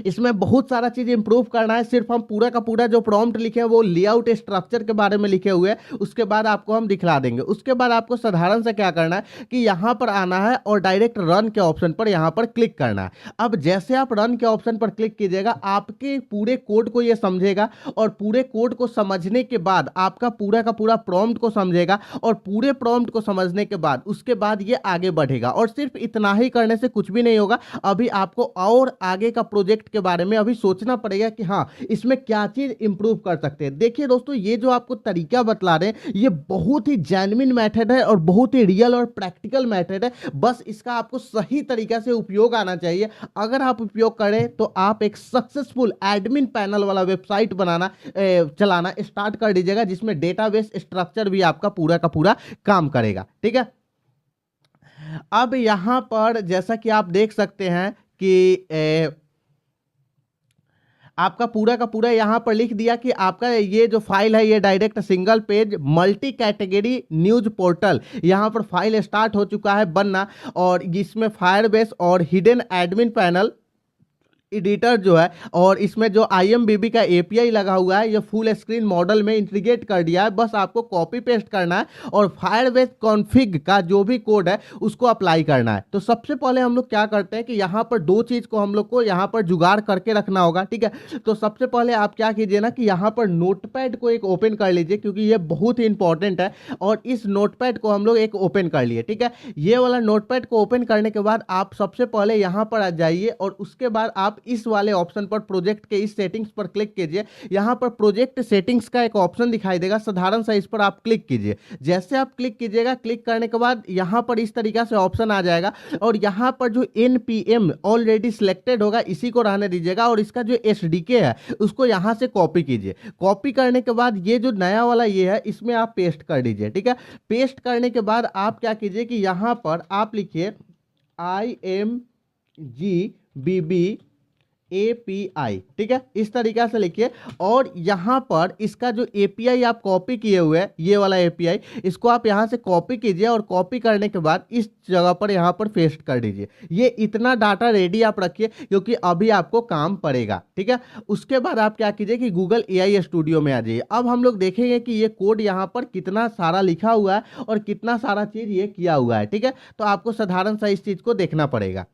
इसमें बहुत सारा चीज इंप्रूव करना है। सिर्फ हम पूरा का पूरा जो प्रॉम्प्ट लिखे हैं वो लेआउट स्ट्रक्चर के बारे में लिखे हुए हैं, उसके बाद आपको हम दिखला देंगे। उसके बाद आपको साधारण से क्या करना है कि यहां पर आना है और डायरेक्ट रन के ऑप्शन पर यहां पर क्लिक करना है। अब जैसे आप रन के ऑप्शन पर क्लिक कीजिएगा, आपके पूरे कोड को ये समझेगा और पूरे कोड को समझने के बाद आपका पूरा का पूरा प्रॉम्प्ट को समझेगा और पूरे प्रॉम्प्ट को समझने के बाद उसके बाद ये आगे बढ़ेगा। और सिर्फ इतना ही करने से कुछ भी नहीं होगा, अभी आपको और आगे का प्रोजेक्ट के बारे में अभी सोचना पड़ेगा कि हाँ इसमें क्या चीज इंप्रूव कर सकते हैं। देखिए दोस्तों, ये जो आपको तरीका बतला रहे हैं ये बहुत ही जेन्युइन मेथड है और बहुत ही रियल और प्रैक्टिकल मेथड है। बस इसका आपको सही तरीका से उपयोग आना चाहिए। अगर आप उपयोग करें तो आप एक सक्सेसफुल एडमिन पैनल वाला वेबसाइट बनाना चलाना स्टार्ट कर दीजिएगा, जिसमें डेटाबेस स्ट्रक्चर भी आपका पूरा का पूरा काम करेगा, ठीक है। अब यहां पर जैसा कि आप देख सकते हैं कि आपका पूरा का पूरा यहाँ पर लिख दिया कि आपका ये जो फाइल है ये direct single page multi category news portal यहाँ पर फाइल स्टार्ट हो चुका है बनना। और इसमें फायरबेस और हिडन एडमिन पैनल एडिटर जो है और इसमें जो IMDb का API लगा हुआ है ये फुल स्क्रीन मॉडल में इंटीग्रेट कर दिया है। बस आपको कॉपी पेस्ट करना है और फायरबेस कॉन्फ़िग का जो भी कोड है उसको अप्लाई करना है। तो सबसे पहले हम लोग क्या करते हैं कि यहाँ पर दो चीज़ को हम लोग को यहाँ पर जुगाड़ करके रखना होगा, ठीक है। तो सबसे पहले आप क्या कीजिए ना कि यहाँ पर नोटपैड को एक ओपन कर लीजिए, क्योंकि ये बहुत ही इंपॉर्टेंट है। और इस नोटपैड को हम लोग एक ओपन कर लिए, ठीक है। ये वाला नोटपैड को ओपन करने के बाद आप सबसे पहले यहाँ पर आ जाइए और उसके बाद आप इस वाले ऑप्शन पर प्रोजेक्ट के इस सेटिंग्स पर क्लिक कीजिए। यहां पर प्रोजेक्ट सेटिंग्स का एक ऑप्शन दिखाई देगा, साधारण सा इस पर आप क्लिक कीजिए। जैसे आप क्लिक कीजिएगा, क्लिक करने के बाद यहां पर इस तरीका से ऑप्शन आ जाएगा और यहां पर जो NPM ऑलरेडी सिलेक्टेड होगा इसी को रहने दीजिएगा और इसका जो SDK है उसको यहां से कॉपी कीजिए। कॉपी करने के बाद ये जो नया वाला ये है इसमें आप पेस्ट कर दीजिए, ठीक है। पेस्ट करने के बाद आप क्या कीजिए कि यहां पर आप लिखिए IMGBB API, ठीक है, इस तरीका से लिखिए। और यहां पर इसका जो API आप कॉपी किए हुए हैं ये वाला API इसको आप यहां से कॉपी कीजिए और कॉपी करने के बाद इस जगह पर यहां पर पेस्ट कर दीजिए। ये इतना डाटा रेडी आप रखिए क्योंकि अभी आपको काम पड़ेगा, ठीक है। उसके बाद आप क्या कीजिए कि गूगल AI स्टूडियो में आ जाइए। अब हम लोग देखेंगे कि ये कोड यहां पर कितना सारा लिखा हुआ है और कितना सारा चीज ये किया हुआ है, ठीक है। तो आपको साधारण सा इस चीज को देखना पड़ेगा।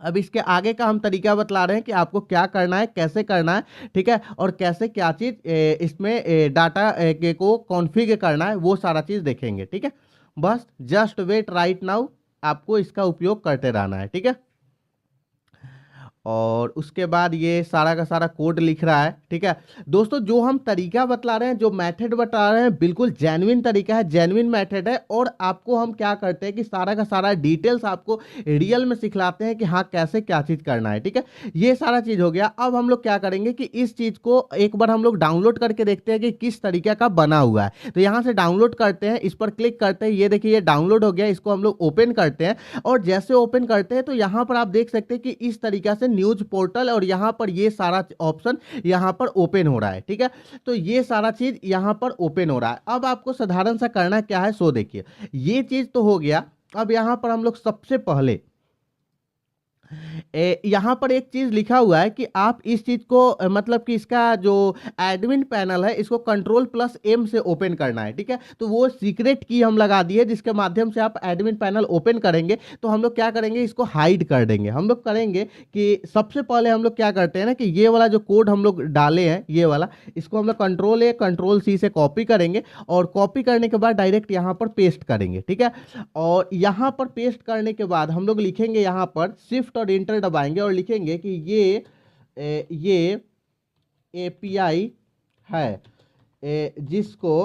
अब इसके आगे का हम तरीका बतला रहे हैं कि आपको क्या करना है, कैसे करना है, ठीक है, और कैसे क्या चीज़ इसमें डाटा के को कॉन्फ़िगर करना है, वो सारा चीज़ देखेंगे, ठीक है। बस जस्ट वेट राइट नाउ, आपको इसका उपयोग करते रहना है, ठीक है। और उसके बाद ये सारा का सारा कोड लिख रहा है, ठीक है। दोस्तों जो हम तरीका बतला रहे हैं, जो मेथड बता रहे हैं, बिल्कुल जेन्युइन तरीका है, जेन्युइन मेथड है। और आपको हम क्या करते हैं कि सारा का सारा डिटेल्स आपको रियल में सिखलाते हैं कि हाँ कैसे क्या चीज़ करना है, ठीक है। ये सारा चीज़ हो गया। अब हम लोग क्या करेंगे कि इस चीज़ को एक बार हम लोग डाउनलोड करके देखते हैं कि किस तरीके का बना हुआ है। तो यहाँ से डाउनलोड करते हैं, इस पर क्लिक करते हैं, ये देखिए ये डाउनलोड हो गया। इसको हम लोग ओपन करते हैं और जैसे ओपन करते हैं तो यहाँ पर आप देख सकते हैं कि इस तरीका से न्यूज पोर्टल और यहां पर ये सारा ऑप्शन यहां पर ओपन हो रहा है, ठीक है। तो ये सारा चीज यहां पर ओपन हो रहा है। अब आपको साधारण सा करना क्या है, सो देखिए ये चीज तो हो गया। अब यहां पर हम लोग सबसे पहले यहाँ पर एक चीज लिखा हुआ है कि आप इस चीज को मतलब कि इसका जो एडमिन पैनल है इसको Ctrl+M से ओपन करना है, ठीक है। तो वो सीक्रेट की हम लगा दी है जिसके माध्यम से आप एडमिन पैनल ओपन करेंगे। तो हम लोग क्या करेंगे, इसको हाइड कर देंगे। हम लोग करेंगे कि सबसे पहले हम लोग क्या करते हैं ना कि ये वाला जो कोड हम लोग डाले हैं ये वाला, इसको हम लोग Ctrl+A Ctrl+C से कॉपी करेंगे और कॉपी करने के बाद डायरेक्ट यहाँ पर पेस्ट करेंगे, ठीक है। और यहाँ पर पेस्ट करने के बाद हम लोग लिखेंगे यहाँ पर शिफ्ट और इंटर दबाएंगे और लिखेंगे कि ये एपीआई है जिसको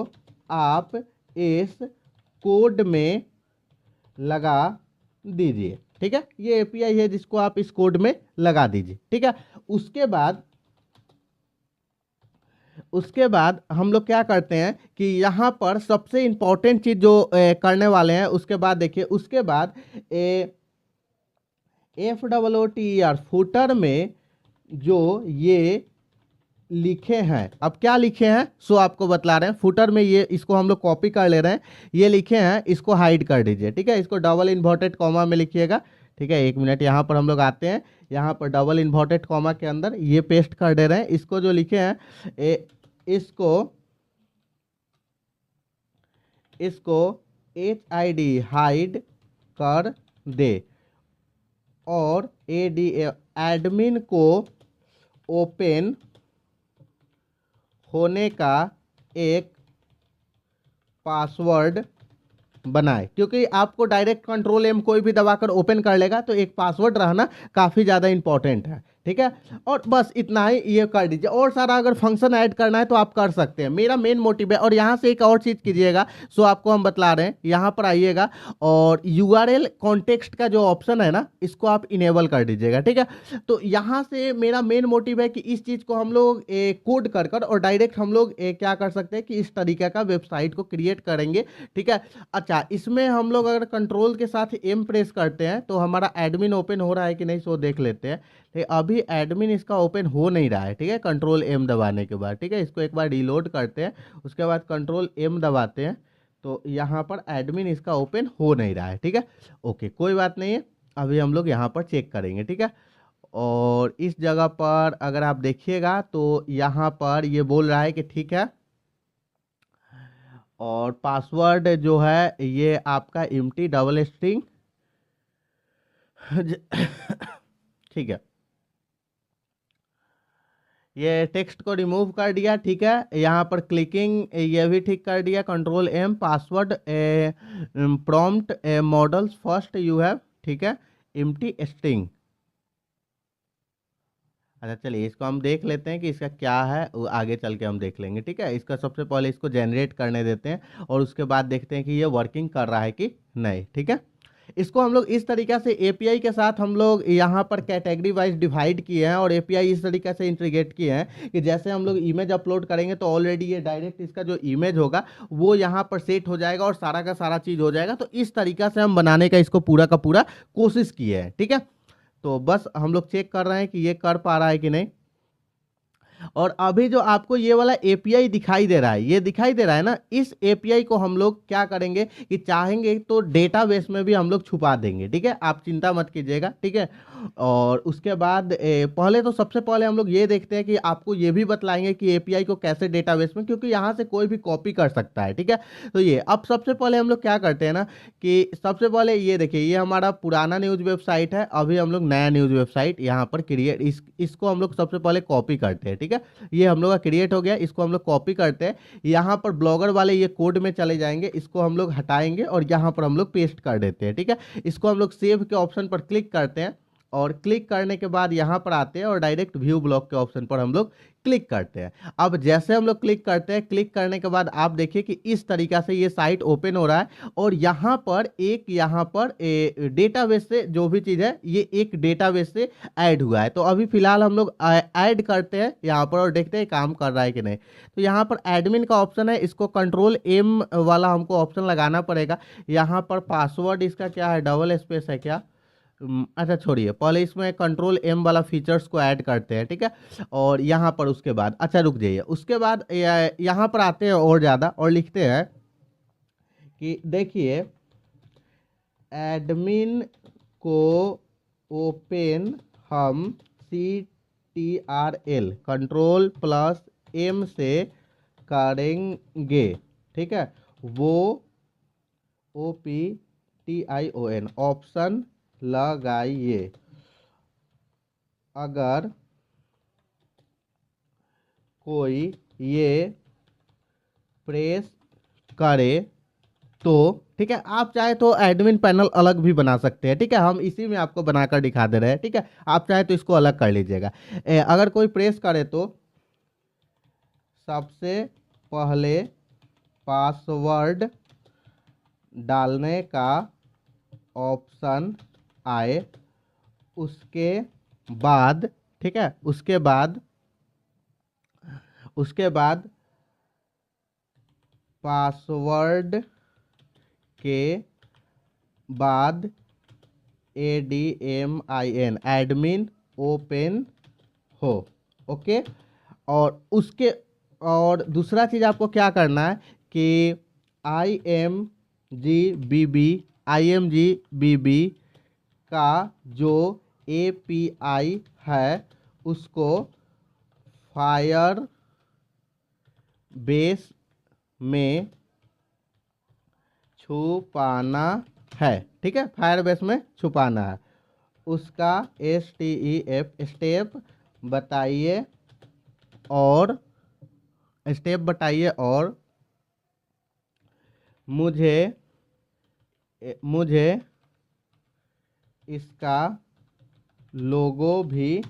आप इस कोड में लगा दीजिए। ठीक है, ये एपीआई है जिसको आप इस कोड में लगा दीजिए। ठीक है, उसके बाद हम लोग क्या करते हैं कि यहाँ पर सबसे इंपॉर्टेंट चीज जो करने वाले हैं, उसके बाद देखिए, उसके बाद FOOTER फुटर में जो ये लिखे हैं, अब क्या लिखे हैं सो आपको बतला रहे हैं। फुटर में ये, इसको हम लोग कॉपी कर ले रहे हैं, ये लिखे हैं, इसको हाइड कर दीजिए। ठीक है, इसको डबल इन्वर्टेड कॉमा में लिखिएगा। ठीक है, एक मिनट, यहाँ पर हम लोग आते हैं, यहाँ पर डबल इन्वर्टेड कॉमा के अंदर ये पेस्ट कर दे रहे हैं। इसको जो लिखे हैं इसको HID हाइड कर दे और एडमिन को ओपन होने का एक पासवर्ड बनाए, क्योंकि आपको डायरेक्ट कंट्रोल M कोई भी दबाकर ओपन कर लेगा, तो एक पासवर्ड रहना काफ़ी ज़्यादा इंपॉर्टेंट है। ठीक है, और बस इतना ही ये कर दीजिए। और सारा अगर फंक्शन ऐड करना है तो आप कर सकते हैं, मेरा मेन मोटिव है। और यहाँ से एक और चीज़ कीजिएगा, सो आपको हम बतला रहे हैं, यहाँ पर आइएगा और URL कॉन्टेक्स्ट का जो ऑप्शन है ना, इसको आप इनेबल कर दीजिएगा। ठीक है, तो यहाँ से मेरा मेन मोटिव है कि इस चीज़ को हम लोग कोड कर कर और डायरेक्ट हम लोग क्या कर सकते हैं कि इस तरीके का वेबसाइट को क्रिएट करेंगे। ठीक है, अच्छा, इसमें हम लोग अगर कंट्रोल के साथ M प्रेस करते हैं तो हमारा एडमिन ओपन हो रहा है कि नहीं सो देख लेते हैं। ठीक, अभी एडमिन इसका ओपन हो नहीं रहा है। ठीक है, कंट्रोल M दबाने के बाद। ठीक है, इसको एक बार रीलोड करते हैं, उसके बाद कंट्रोल M दबाते हैं, तो यहाँ पर एडमिन इसका ओपन हो नहीं रहा है। ठीक है, ओके, कोई बात नहीं है, अभी हम लोग यहाँ पर चेक करेंगे। ठीक है, और इस जगह पर अगर आप देखिएगा तो यहाँ पर ये बोल रहा है कि ठीक है, और पासवर्ड जो है ये आपका empty डबल स्ट्रिंग। ठीक है, ये टेक्स्ट को रिमूव कर दिया। ठीक है, यहाँ पर क्लिकिंग ये भी ठीक कर दिया, control M, password prompt models first you have. ठीक है, empty स्ट्रिंग। अच्छा, चलिए इसको हम देख लेते हैं कि इसका क्या है, वो आगे चल के हम देख लेंगे। ठीक है, इसका सबसे पहले इसको जनरेट करने देते हैं और उसके बाद देखते हैं कि ये वर्किंग कर रहा है कि नहीं। ठीक है, इसको हम लोग इस तरीके से एपीआई के साथ हम लोग यहाँ पर कैटेगरी वाइज डिवाइड किए हैं और एपीआई इस तरीके से इंटीग्रेट किए हैं कि जैसे हम लोग इमेज अपलोड करेंगे तो ऑलरेडी ये डायरेक्ट इसका जो इमेज होगा वो यहाँ पर सेट हो जाएगा और सारा का सारा चीज़ हो जाएगा। तो इस तरीका से हम बनाने का इसको पूरा का पूरा कोशिश किए हैं। ठीक है, तो बस हम लोग चेक कर रहे हैं कि ये कर पा रहा है कि नहीं। और अभी जो आपको ये वाला एपीआई दिखाई दे रहा है, ये दिखाई दे रहा है ना, इस एपीआई को हम लोग क्या करेंगे कि चाहेंगे तो डेटाबेस में भी हम लोग छुपा देंगे। ठीक है, आप चिंता मत कीजिएगा। ठीक है, और उसके बाद पहले तो सबसे पहले हम लोग ये देखते हैं कि आपको ये भी बतलाएंगे कि एपीआई को कैसे डेटाबेस में, क्योंकि यहाँ से कोई भी कॉपी कर सकता है। ठीक है, तो ये अब सबसे पहले हम लोग क्या करते हैं ना कि सबसे पहले ये देखिए, ये हमारा पुराना न्यूज़ वेबसाइट है, अभी हम लोग नया न्यूज़ वेबसाइट यहाँ पर क्रिएट, इसको हम लोग सबसे पहले कॉपी करते हैं। ठीक है, ये हम लोग का क्रिएट हो गया, इसको हम लोग कॉपी करते हैं, यहाँ पर ब्लॉगर वाले ये कोड में चले जाएंगे, इसको हम लोग हटाएंगे और यहाँ पर हम लोग पेस्ट कर देते हैं। ठीक है, इसको हम लोग सेव के ऑप्शन पर क्लिक करते हैं और क्लिक करने के बाद यहाँ पर आते हैं और डायरेक्ट व्यू ब्लॉग के ऑप्शन पर हम लोग क्लिक करते हैं। अब जैसे हम लोग क्लिक करते हैं, क्लिक करने के बाद आप देखिए कि इस तरीका से ये साइट ओपन हो रहा है और यहाँ पर डेटाबेस से जो भी चीज़ है ये एक डेटाबेस से ऐड हुआ है। तो अभी फिलहाल हम लोग ऐड करते हैं यहाँ पर और देखते हैं काम कर रहा है कि नहीं। तो यहाँ पर एडमिन का ऑप्शन है, इसको कंट्रोल M वाला हमको ऑप्शन लगाना पड़ेगा। यहाँ पर पासवर्ड इसका क्या है, डबल स्पेस है क्या? अच्छा छोड़िए, पहले इसमें कंट्रोल M वाला फीचर्स को ऐड करते हैं। ठीक है, और यहाँ पर उसके बाद, अच्छा रुक जाइए, उसके बाद यहाँ पर आते हैं और ज़्यादा और लिखते हैं कि देखिए एडमिन को ओपन हम CTRL कंट्रोल प्लस M से करेंगे। ठीक है, वो OPTION ऑप्शन लगाइए। अगर कोई ये प्रेस करे तो ठीक है, आप चाहे तो एडमिन पैनल अलग भी बना सकते हैं। ठीक है, हम इसी में आपको बनाकर दिखा दे रहे हैं। ठीक है, आप चाहे तो इसको अलग कर लीजिएगा। अगर कोई प्रेस करे तो सबसे पहले पासवर्ड डालने का ऑप्शन आए, उसके बाद ठीक है, उसके बाद पासवर्ड के बाद ADMIN एडमिन ओपन हो। ओके, और उसके और दूसरा चीज़ आपको क्या करना है कि IMGBB का जो API है उसको फायर बेस में छुपाना है। ठीक है, फायर बेस में छुपाना है। उसका स्टेप बताइए और मुझे इसका लोगो भी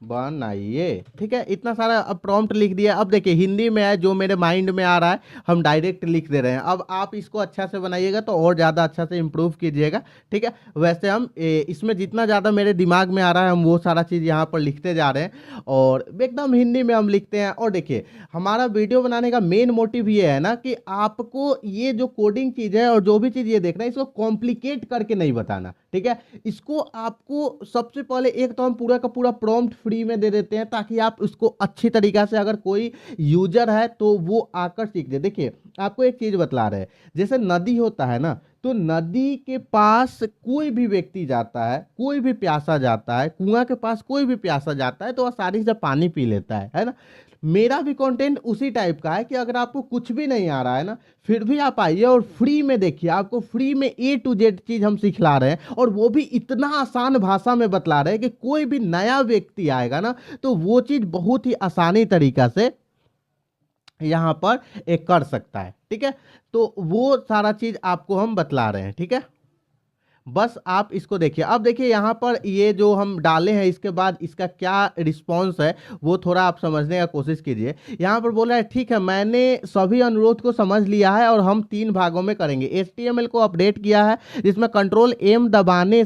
बनाइए। ठीक है, इतना सारा अब प्रॉम्प्ट लिख दिया। अब देखिए हिंदी में है, जो मेरे माइंड में आ रहा है हम डायरेक्ट लिख दे रहे हैं। अब आप इसको अच्छा से बनाइएगा तो और ज़्यादा अच्छा से इम्प्रूव कीजिएगा। ठीक है, वैसे हम इसमें जितना ज़्यादा मेरे दिमाग में आ रहा है हम वो सारा चीज़ यहाँ पर लिखते जा रहे हैं और एकदम हिंदी में हम लिखते हैं। और देखिए हमारा वीडियो बनाने का मेन मोटिव ये है ना कि आपको ये जो कोडिंग चीज़ है और जो भी चीज़ ये देखना है इसको कॉम्प्लिकेट करके नहीं बताना। ठीक है, इसको आपको सबसे पहले एक तो हम पूरा का पूरा प्रॉम्प्ट फ्री में दे देते हैं ताकि आप उसको अच्छी तरीका से अगर कोई यूजर है तो वो आकर सीख दे। देखिए आपको एक चीज बतला रहे हैं, जैसे नदी होता है ना, तो नदी के पास कोई भी व्यक्ति जाता है, कोई भी प्यासा जाता है, कुआं के पास कोई भी प्यासा जाता है तो आसानी से पानी पी लेता है ना। मेरा भी कंटेंट उसी टाइप का है कि अगर आपको कुछ भी नहीं आ रहा है ना, फिर भी आप आइए और फ्री में देखिए। आपको फ्री में A to Z चीज हम सिखला रहे हैं और वो भी इतना आसान भाषा में बतला रहे हैं कि कोई भी नया व्यक्ति आएगा ना तो वो चीज बहुत ही आसानी तरीका से यहाँ पर एक कर सकता है। ठीक है, तो वो सारा चीज आपको हम बतला रहे हैं। ठीक है, बस आप इसको देखिए। अब देखिए यहाँ पर ये जो हम डाले हैं इसके बाद इसका क्या रिस्पॉन्स है वो थोड़ा आप समझने का कोशिश कीजिए। यहाँ पर बोला है ठीक है मैंने सभी अनुरोध को समझ लिया है और हम 3 भागों में करेंगे। HTML को अपडेट किया है जिसमें Ctrl+M दबाने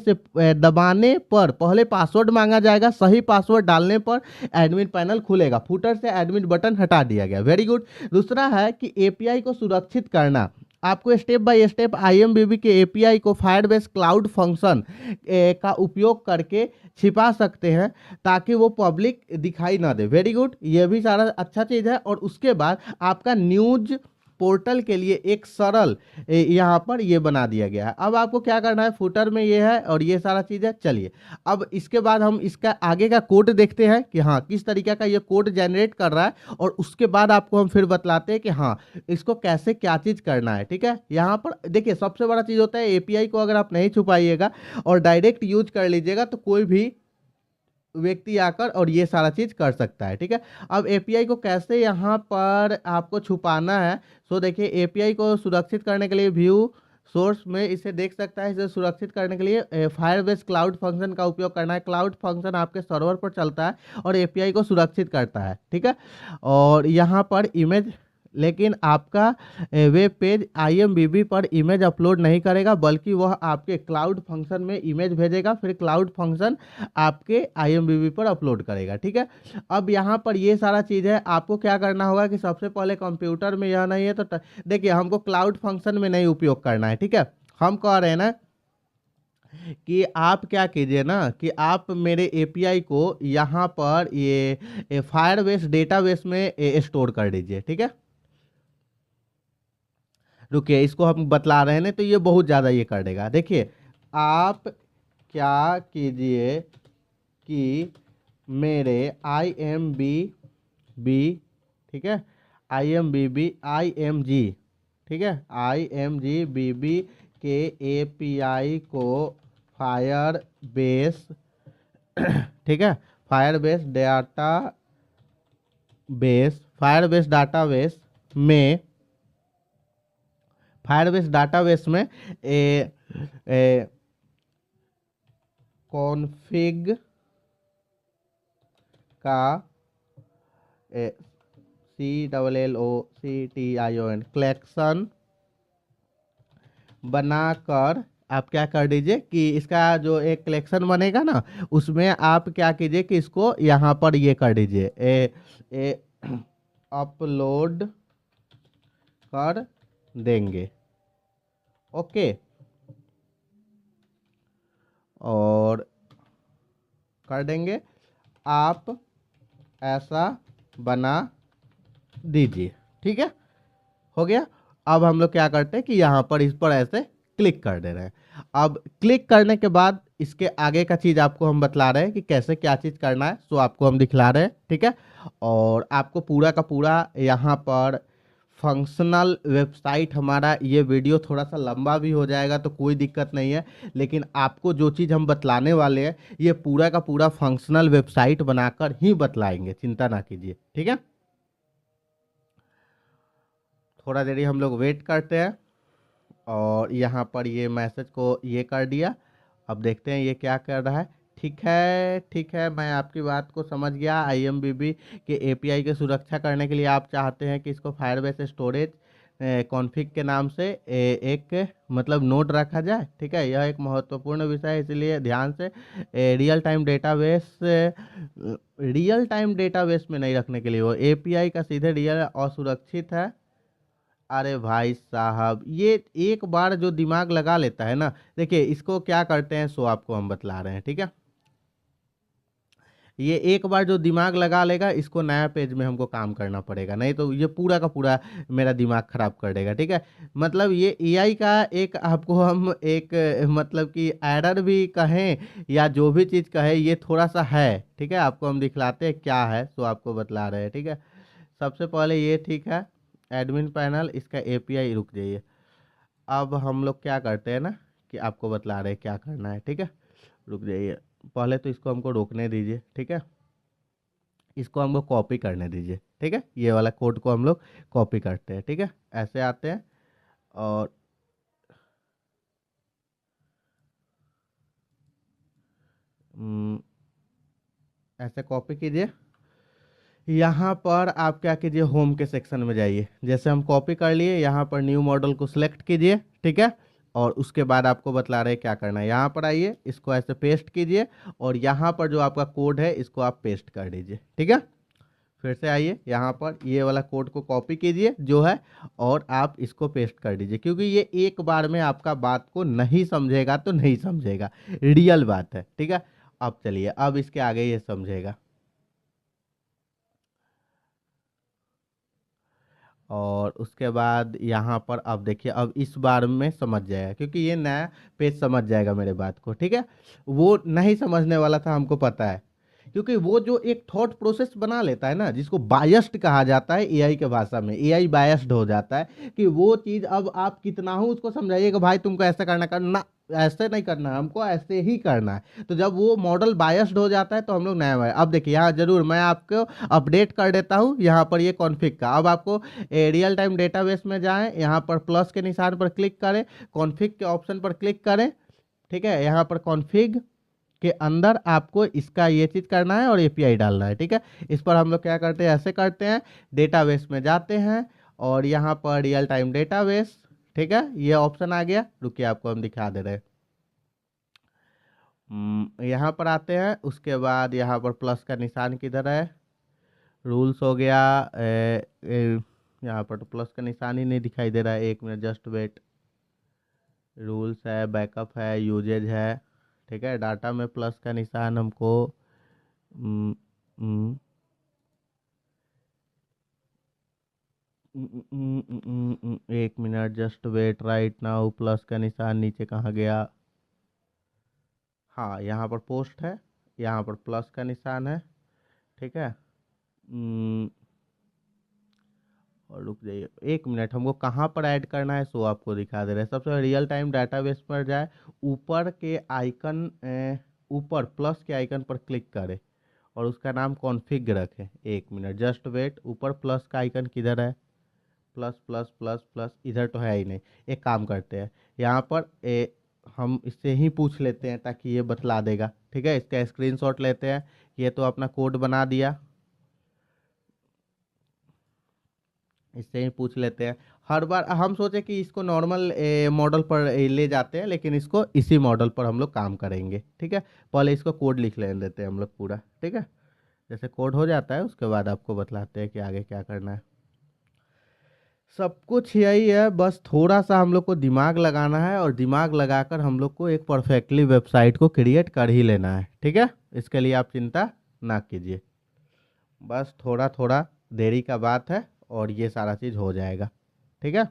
पर पहले पासवर्ड मांगा जाएगा। सही पासवर्ड डालने पर एडमिन पैनल खुलेगा। फुटर से एडमिन बटन हटा दिया गया, वेरी गुड। दूसरा है कि API को सुरक्षित करना। आपको स्टेप बाय स्टेप IMBB के API को फायरबेस क्लाउड फंक्शन का उपयोग करके छिपा सकते हैं ताकि वो पब्लिक दिखाई ना दे। वेरी गुड, ये भी सारा अच्छा चीज़ है। और उसके बाद आपका न्यूज पोर्टल के लिए एक सरल यहाँ पर ये बना दिया गया है। अब आपको क्या करना है, फुटर में ये है और ये सारा चीज़ है। चलिए अब इसके बाद हम इसका आगे का कोड देखते हैं कि हाँ किस तरीके का ये कोड जनरेट कर रहा है और उसके बाद आपको हम फिर बतलाते हैं कि हाँ इसको कैसे क्या चीज़ करना है। ठीक है, यहाँ पर देखिए सबसे बड़ा चीज़ होता है API को अगर आप नहीं छुपाइएगा और डायरेक्ट यूज कर लीजिएगा तो कोई भी व्यक्ति आकर और ये सारा चीज कर सकता है। ठीक है, अब API को कैसे यहाँ पर आपको छुपाना है। सो देखिए API को सुरक्षित करने के लिए व्यू सोर्स में इसे देख सकता है। इसे सुरक्षित करने के लिए फायरबेस क्लाउड फंक्शन का उपयोग करना है। क्लाउड फंक्शन आपके सर्वर पर चलता है और API को सुरक्षित करता है। ठीक है, और यहाँ पर इमेज, लेकिन आपका वेब पेज IMBB पर इमेज अपलोड नहीं करेगा बल्कि वह आपके क्लाउड फंक्शन में इमेज भेजेगा, फिर क्लाउड फंक्शन आपके IMBB पर अपलोड करेगा। ठीक है, अब यहाँ पर ये सारा चीज़ है। आपको क्या करना होगा कि सबसे पहले कंप्यूटर में यह नहीं है तो देखिए हमको क्लाउड फंक्शन में नहीं उपयोग करना है। ठीक है, हम कह रहे हैं ना कि आप क्या कीजिए ना कि आप मेरे API को यहाँ पर ये फायरबेस डेटाबेस में स्टोर कर दीजिए। ठीक है, रुकिए इसको हम बतला रहे हैं ना तो ये बहुत ज़्यादा ये कर देगा। देखिए आप क्या कीजिए कि मेरे IMBB, ठीक है, IMG, ठीक है, IMGBB के API को फायरबेस ठीक है, फायरबेस डाटाबेस में फायरबेस डाटाबेस में ए कॉन्फ़िग का CLLOCTION कलेक्शन बनाकर आप क्या कर दीजिए कि इसका जो एक कलेक्शन बनेगा ना, उसमें आप क्या कीजिए कि इसको यहाँ पर ये कर दीजिए अपलोड कर देंगे। ओके, और कर देंगे, आप ऐसा बना दीजिए। ठीक है, हो गया। अब हम लोग क्या करते हैं कि यहाँ पर इस पर ऐसे क्लिक कर दे रहे हैं। अब क्लिक करने के बाद इसके आगे का चीज़ आपको हम बतला रहे हैं कि कैसे क्या चीज़ करना है, सो आपको हम दिखला रहे हैं। ठीक है, और आपको पूरा का पूरा यहाँ पर फंक्शनल वेबसाइट, हमारा ये वीडियो थोड़ा सा लंबा भी हो जाएगा तो कोई दिक्कत नहीं है, लेकिन आपको जो चीज़ हम बतलाने वाले हैं ये पूरा का पूरा फंक्शनल वेबसाइट बनाकर ही बतलाएंगे, चिंता ना कीजिए। ठीक है, थोड़ा देरी हम लोग वेट करते हैं, और यहाँ पर ये मैसेज को ये कर दिया। अब देखते हैं ये क्या कर रहा है। ठीक है, ठीक है, मैं आपकी बात को समझ गया। IMBB के API की सुरक्षा करने के लिए आप चाहते हैं कि इसको फायरबेस स्टोरेज कॉन्फ़िग के नाम से एक मतलब नोड रखा जाए। ठीक है, यह एक महत्वपूर्ण विषय है, इसलिए ध्यान से रियल टाइम डेटाबेस में नहीं रखने के लिए, वो API का सीधे रियल असुरक्षित है। अरे भाई साहब, ये एक बार जो दिमाग लगा लेता है ना, देखिए इसको क्या करते हैं सो आपको हम बतला रहे हैं। ठीक है, ये एक बार जो दिमाग लगा लेगा, इसको नया पेज में हमको काम करना पड़ेगा, नहीं तो ये पूरा का पूरा मेरा दिमाग खराब कर देगा। ठीक है, मतलब ये AI का एक आपको हम एक मतलब कि एरर भी कहें या जो भी चीज़ कहे, ये थोड़ा सा है। ठीक है, आपको हम दिखलाते हैं क्या है, सो आपको बतला रहे हैं। ठीक है, सबसे पहले ये ठीक है, एडमिन पैनल, इसका API, रुक जाइए। अब हम लोग क्या करते हैं ना कि आपको बतला रहे हैं क्या करना है। ठीक है, रुक जाइए, पहले तो इसको हमको रोकने दीजिए। ठीक है, इसको हमको कॉपी करने दीजिए। ठीक है, ये वाला कोड को हम लोग कॉपी करते हैं। ठीक है, ऐसे आते हैं और ऐसे कॉपी कीजिए। यहाँ पर आप क्या कीजिए, होम के सेक्शन में जाइए। जैसे हम कॉपी कर लिए, यहाँ पर न्यू मॉडल को सिलेक्ट कीजिए। ठीक है, और उसके बाद आपको बतला रहे हैं क्या करना है। यहाँ पर आइए, इसको ऐसे पेस्ट कीजिए, और यहाँ पर जो आपका कोड है इसको आप पेस्ट कर दीजिए। ठीक है, फिर से आइए, यहाँ पर ये वाला कोड को कॉपी कीजिए जो है, और आप इसको पेस्ट कर दीजिए, क्योंकि ये एक बार में आपका बात को नहीं समझेगा तो नहीं समझेगा, रियल बात है। ठीक है, अब चलिए, अब इसके आगे ये समझेगा। और उसके बाद यहाँ पर अब देखिए, अब इस बार में समझ जाएगा, क्योंकि ये नया पेज समझ जाएगा मेरे बात को। ठीक है, वो नहीं समझने वाला था, हमको पता है, क्योंकि वो जो एक थॉट प्रोसेस बना लेता है ना, जिसको बायस्ड कहा जाता है AI के भाषा में, AI बायस्ड हो जाता है कि वो चीज़, अब आप कितना हो उसको समझाइए कि भाई तुमको ऐसा करना, ऐसे नहीं करना है, हमको ऐसे ही करना है। तो जब वो मॉडल बायस्ड हो जाता है तो हम लोग नया है। अब देखिए, यहाँ जरूर मैं आपको अपडेट कर देता हूँ, यहाँ पर ये कॉन्फ़िग का। अब आपको रियल टाइम डेटाबेस में जाएं, यहाँ पर प्लस के निशान पर क्लिक करें, कॉन्फ़िग के ऑप्शन पर क्लिक करें। ठीक है, यहाँ पर कॉन्फ़िग के अंदर आपको इसका ये चीज़ करना है और API डालना है। ठीक है, इस पर हम लोग क्या करते हैं, ऐसे करते हैं, डेटाबेस में जाते हैं, और यहाँ पर रियल टाइम डेटाबेस। ठीक है, ये ऑप्शन आ गया, रुकिए आपको हम दिखा दे रहे हैं। यहाँ पर आते हैं, उसके बाद यहाँ पर प्लस का निशान किधर है, रूल्स हो गया। यहाँ पर तो प्लस का निशान ही नहीं दिखाई दे रहा है, एक मिनट, जस्ट वेट। रूल्स है, बैकअप है, यूजेज है। ठीक है, डाटा में प्लस का निशान हमको हम्म, हम्म, एक minute, just wait, right now. Plus का निशान नीचे कहाँ गया, हाँ यहाँ पर पोस्ट है, यहाँ पर प्लस का निशान है। ठीक है, और रुक जाइए एक मिनट, हमको कहाँ पर ऐड करना है सो आपको दिखा दे रहे हैं। सबसे रियल टाइम डाटाबेस पर जाए, ऊपर के आइकन, ऊपर प्लस के आइकन पर क्लिक करें, और उसका नाम कॉन्फ़िग रखें। एक मिनट, जस्ट वेट, ऊपर प्लस का आइकन किधर है, प्लस प्लस प्लस प्लस, इधर तो है ही नहीं। एक काम करते हैं, यहाँ पर हम इससे ही पूछ लेते हैं ताकि ये बतला देगा। ठीक है, इसका स्क्रीनशॉट लेते हैं। ये तो अपना कोड बना दिया, इससे ही पूछ लेते हैं। हर बार हम सोचे कि इसको नॉर्मल मॉडल पर ले जाते हैं, लेकिन इसको इसी मॉडल पर हम लोग काम करेंगे। ठीक है, पहले इसको कोड लिख लेने देते हैं हम लोग पूरा। ठीक है, जैसे कोड हो जाता है उसके बाद आपको बतलाते हैं कि आगे क्या करना है। सब कुछ यही है, बस थोड़ा सा हम लोग को दिमाग लगाना है, और दिमाग लगाकर हम लोग को एक परफेक्टली वेबसाइट को क्रिएट कर ही लेना है। ठीक है, इसके लिए आप चिंता ना कीजिए, बस थोड़ा थोड़ा देरी का बात है और ये सारा चीज़ हो जाएगा। ठीक है,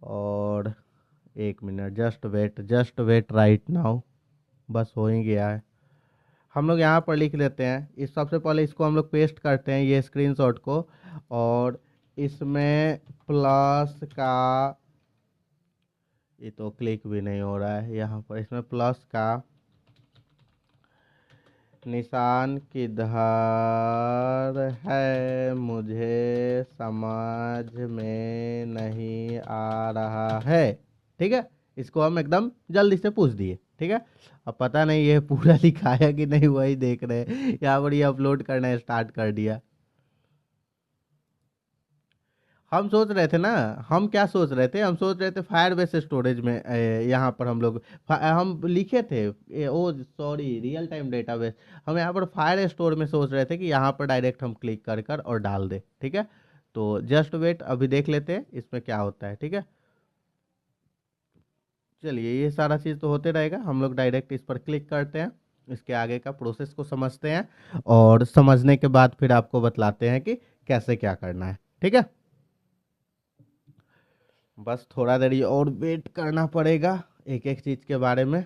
और 1 minute, just wait right now, बस हो ही गया है। हम लोग यहाँ पर लिख लेते हैं। इस सबसे पहले इसको हम लोग पेस्ट करते हैं, ये स्क्रीनशॉट को, और इसमें प्लस का, ये तो क्लिक भी नहीं हो रहा है यहाँ पर, इसमें प्लस का निशान किधर है मुझे समझ में नहीं आ रहा है। ठीक है, इसको हम एकदम जल्दी से पूछ दिए। ठीक है, अब पता नहीं ये पूरा लिखाया कि नहीं, वही देख रहे हैं। यहाँ पर ये अपलोड करना स्टार्ट कर दिया। हम सोच रहे थे ना, हम क्या सोच रहे थे, हम सोच रहे थे फायर बेस स्टोरेज में यहाँ पर हम लोग हम लिखे थे ओ सॉरी रियल टाइम डेटाबेस, हम यहाँ पर फायर स्टोर में सोच रहे थे कि यहाँ पर डायरेक्ट हम क्लिक कर कर और डाल दे। ठीक है, तो जस्ट वेट, अभी देख लेते हैं इसमें क्या होता है। ठीक है, चलिए ये सारा चीज़ तो होते रहेगा, हम लोग डायरेक्ट इस पर क्लिक करते हैं, इसके आगे का प्रोसेस को समझते हैं, और समझने के बाद फिर आपको बतलाते हैं कि कैसे क्या करना है। ठीक है, बस थोड़ा देर और वेट करना पड़ेगा एक एक चीज़ के बारे में।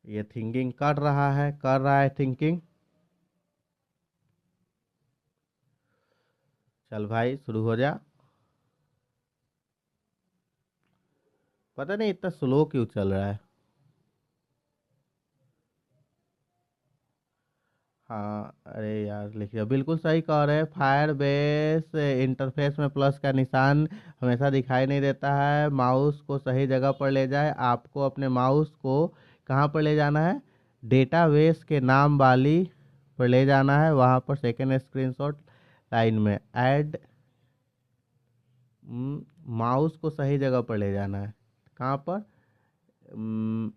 ये थिंकिंग कर रहा है थिंकिंग। चल भाई शुरू हो जा। पता नहीं इतना स्लो क्यों चल रहा है। हाँ अरे यार, लिखिए बिल्कुल सही कह रहे हैं। फायर बेस इंटरफेस में प्लस का निशान हमेशा दिखाई नहीं देता है। माउस को सही जगह पर ले जाए। आपको अपने माउस को कहाँ पर ले जाना है, डेटाबेस के नाम वाली पर ले जाना है, वहाँ पर सेकेंड स्क्रीनशॉट लाइन में ऐड, माउस को सही जगह पर ले जाना है। कहाँ पर, हम्म,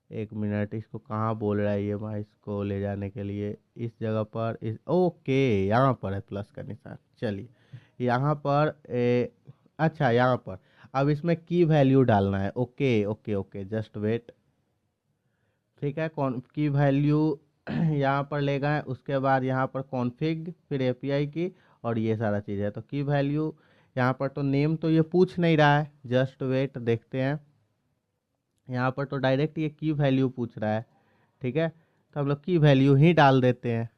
1 मिनट, इसको कहाँ बोल रहा है ये माउस को ले जाने के लिए, इस जगह पर, इस ओके यहाँ पर है प्लस का निशान। चलिए यहाँ पर अच्छा यहाँ पर अब इसमें की वैल्यू डालना है। Okay okay okay, just wait. ठीक है, कौन की वैल्यू यहाँ पर ले गए, उसके बाद यहाँ पर कॉन्फ़िग, फिर एपीआई की, और ये सारा चीज़ है। तो की वैल्यू यहाँ पर तो नेम तो ये पूछ नहीं रहा है, जस्ट वेट देखते हैं। यहाँ पर तो डायरेक्ट ये की वैल्यू पूछ रहा है। ठीक है, तो हम लोग की वैल्यू ही डाल देते हैं।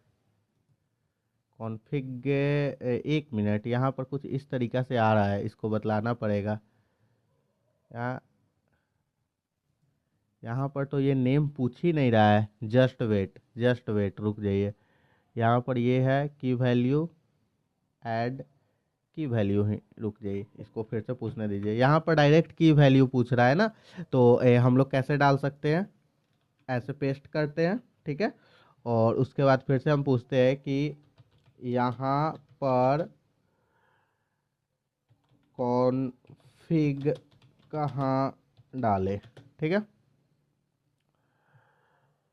कॉन्फ़िग 1 मिनट, यहाँ पर कुछ इस तरीक़ा से आ रहा है, इसको बतलाना पड़ेगा। यहाँ यहाँ पर तो ये नेम पूछ ही नहीं रहा है। जस्ट वेट रुक जाइए। यहाँ पर ये है की वैल्यू ऐड, की वैल्यू ही, रुक जाइए इसको फिर से पूछने दीजिए। यहाँ पर डायरेक्ट की वैल्यू पूछ रहा है ना, तो हम लोग कैसे डाल सकते हैं, ऐसे पेस्ट करते हैं। ठीक है, और उसके बाद फिर से हम पूछते हैं कि यहाँ पर कॉन्फ़िग कहाँ डालें। ठीक है,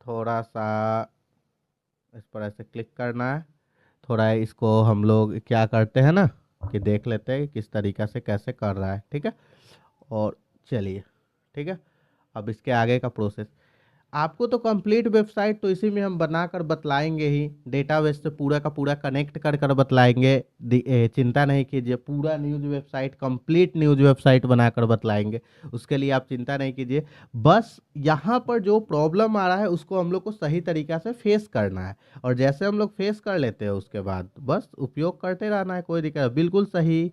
थोड़ा सा इस पर ऐसे क्लिक करना है। थोड़ा इसको हम लोग क्या करते हैं ना, कि देख लेते हैं कि किस तरीक़ा से कैसे कर रहा है। ठीक है, और चलिए ठीक है, अब इसके आगे का प्रोसेस आपको तो कंप्लीट वेबसाइट तो इसी में हम बनाकर बतलाएंगे ही, डेटाबेस से पूरा का पूरा कनेक्ट कर कर बतलाएंगे। चिंता नहीं कीजिए, पूरा news website, complete news website बनाकर बतलाएंगे, उसके लिए आप चिंता नहीं कीजिए। बस यहाँ पर जो प्रॉब्लम आ रहा है उसको हम लोग को सही तरीक़ा से फेस करना है, और जैसे हम लोग फेस कर लेते हैं उसके बाद बस उपयोग करते रहना है, कोई दिक्कत। बिल्कुल सही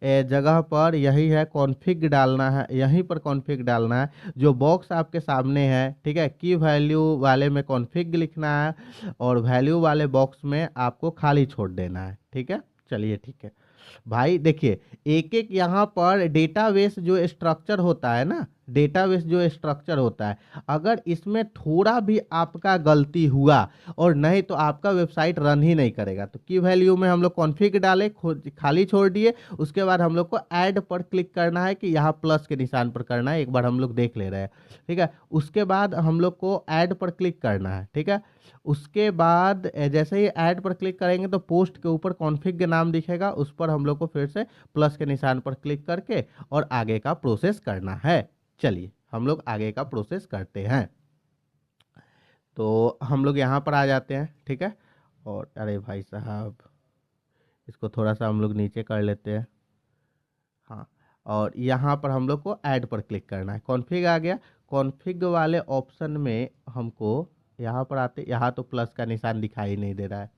जगह पर यही है, कॉन्फ़िग डालना है, यहीं पर कॉन्फ़िग डालना है। जो बॉक्स आपके सामने है, ठीक है, की वैल्यू वाले में कॉन्फ़िग लिखना है और वैल्यू वाले बॉक्स में आपको खाली छोड़ देना है। ठीक है, चलिए ठीक है भाई। देखिए एक एक यहाँ पर डेटाबेस जो स्ट्रक्चर होता है ना, डेटाबेस जो स्ट्रक्चर होता है, अगर इसमें थोड़ा भी आपका गलती हुआ और नहीं तो आपका वेबसाइट रन ही नहीं करेगा। तो की वैल्यू में हम लोग कॉन्फ़िग डाले, खाली छोड़ दिए, उसके बाद हम लोग को ऐड पर क्लिक करना है कि यहाँ प्लस के निशान पर करना है। एक बार हम लोग देख ले रहे हैं, ठीक है। उसके बाद हम लोग को ऐड पर क्लिक करना है, ठीक है। उसके बाद जैसे ही ऐड पर क्लिक करेंगे तो पोस्ट के ऊपर कॉन्फ़िग का नाम दिखेगा, उस पर हम लोग को फिर से प्लस के निशान पर क्लिक करके और आगे का प्रोसेस करना है। चलिए हम लोग आगे का प्रोसेस करते हैं। तो हम लोग यहाँ पर आ जाते हैं, ठीक है। और अरे भाई साहब इसको थोड़ा सा हम लोग नीचे कर लेते हैं, हाँ। और यहाँ पर हम लोग को ऐड पर क्लिक करना है। कॉन्फ़िग आ गया, कॉन्फ़िग वाले ऑप्शन में हमको यहाँ पर आते, यहाँ तो प्लस का निशान दिखाई नहीं दे रहा है।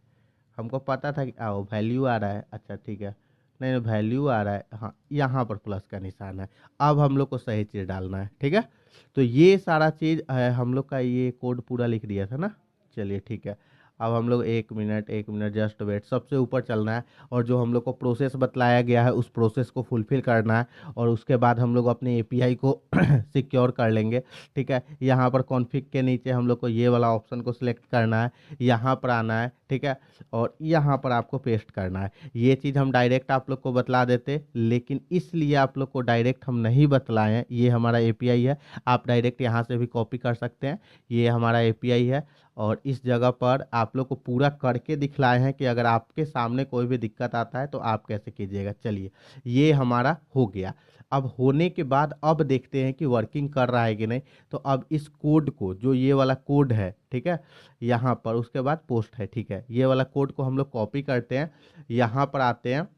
हमको पता था कि आओ वैल्यू आ रहा है, अच्छा ठीक है, नहीं वैल्यू आ रहा है, हाँ यहाँ पर प्लस का निशान है। अब हम लोग को सही चीज़ डालना है, ठीक है। तो ये सारा चीज़ हम लोग का ये कोड पूरा लिख दिया था ना, चलिए ठीक है। अब हम लोग एक मिनट जस्ट वेट, सबसे ऊपर चलना है और जो हम लोग को प्रोसेस बतलाया गया है उस प्रोसेस को फुलफिल करना है और उसके बाद हम लोग अपने एपीआई को सिक्योर कर लेंगे, ठीक है। यहाँ पर कॉन्फ़िग के नीचे हम लोग को ये वाला ऑप्शन को सिलेक्ट करना है, यहाँ पर आना है, ठीक है। और यहाँ पर आपको पेस्ट करना है। ये चीज़ हम डायरेक्ट आप लोग को बतला देते, लेकिन इसलिए आप लोग को डायरेक्ट हम नहीं बतलाए हैं। ये हमारा एपीआई है, आप डायरेक्ट यहाँ से भी कॉपी कर सकते हैं। ये हमारा एपीआई है और इस जगह पर आप लोग को पूरा करके दिखलाए हैं कि अगर आपके सामने कोई भी दिक्कत आता है तो आप कैसे कीजिएगा। चलिए ये हमारा हो गया। अब होने के बाद अब देखते हैं कि वर्किंग कर रहा है कि नहीं। तो अब इस कोड को, जो ये वाला कोड है, ठीक है, यहाँ पर उसके बाद पोस्ट है, ठीक है, ये वाला कोड को हम लोग कॉपी करते हैं, यहाँ पर आते हैं।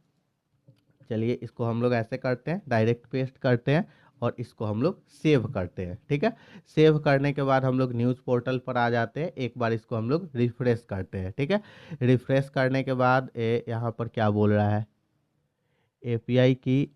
चलिए इसको हम लोग ऐसे करते हैं, डायरेक्ट पेस्ट करते हैं और इसको हम लोग सेव करते हैं, ठीक है। सेव करने के बाद हम लोग न्यूज़ पोर्टल पर आ जाते हैं। एक बार इसको हम लोग रिफ्रेश करते हैं, ठीक है। रिफ्रेश करने के बाद यहाँ पर क्या बोल रहा है, एपीआई की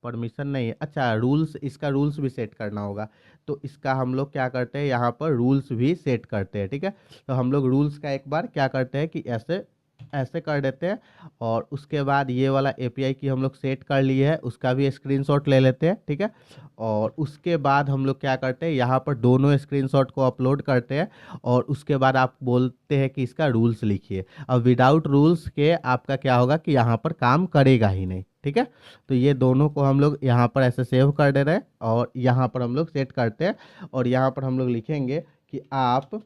परमिशन नहीं है, अच्छा रूल्स, इसका रूल्स भी सेट करना होगा। तो इसका हम लोग क्या करते हैं, यहाँ पर रूल्स भी सेट करते हैं, ठीक है। तो हम लोग रूल्स का एक बार क्या करते हैं कि ऐसे ऐसे कर देते हैं और उसके बाद ये वाला एपीआई की हम लोग सेट कर लिए है, उसका भी स्क्रीनशॉट ले लेते हैं, ठीक है। और उसके बाद हम लोग क्या करते हैं, यहाँ पर दोनों स्क्रीनशॉट को अपलोड करते हैं और उसके बाद आप बोलते हैं कि इसका रूल्स लिखिए। अब विदाउट रूल्स के आपका क्या होगा कि यहाँ पर काम करेगा ही नहीं, ठीक है। तो ये दोनों को हम लोग यहाँ पर ऐसे सेव कर दे रहे हैं और यहाँ पर हम लोग सेट करते हैं और यहाँ पर हम लोग लिखेंगे कि आप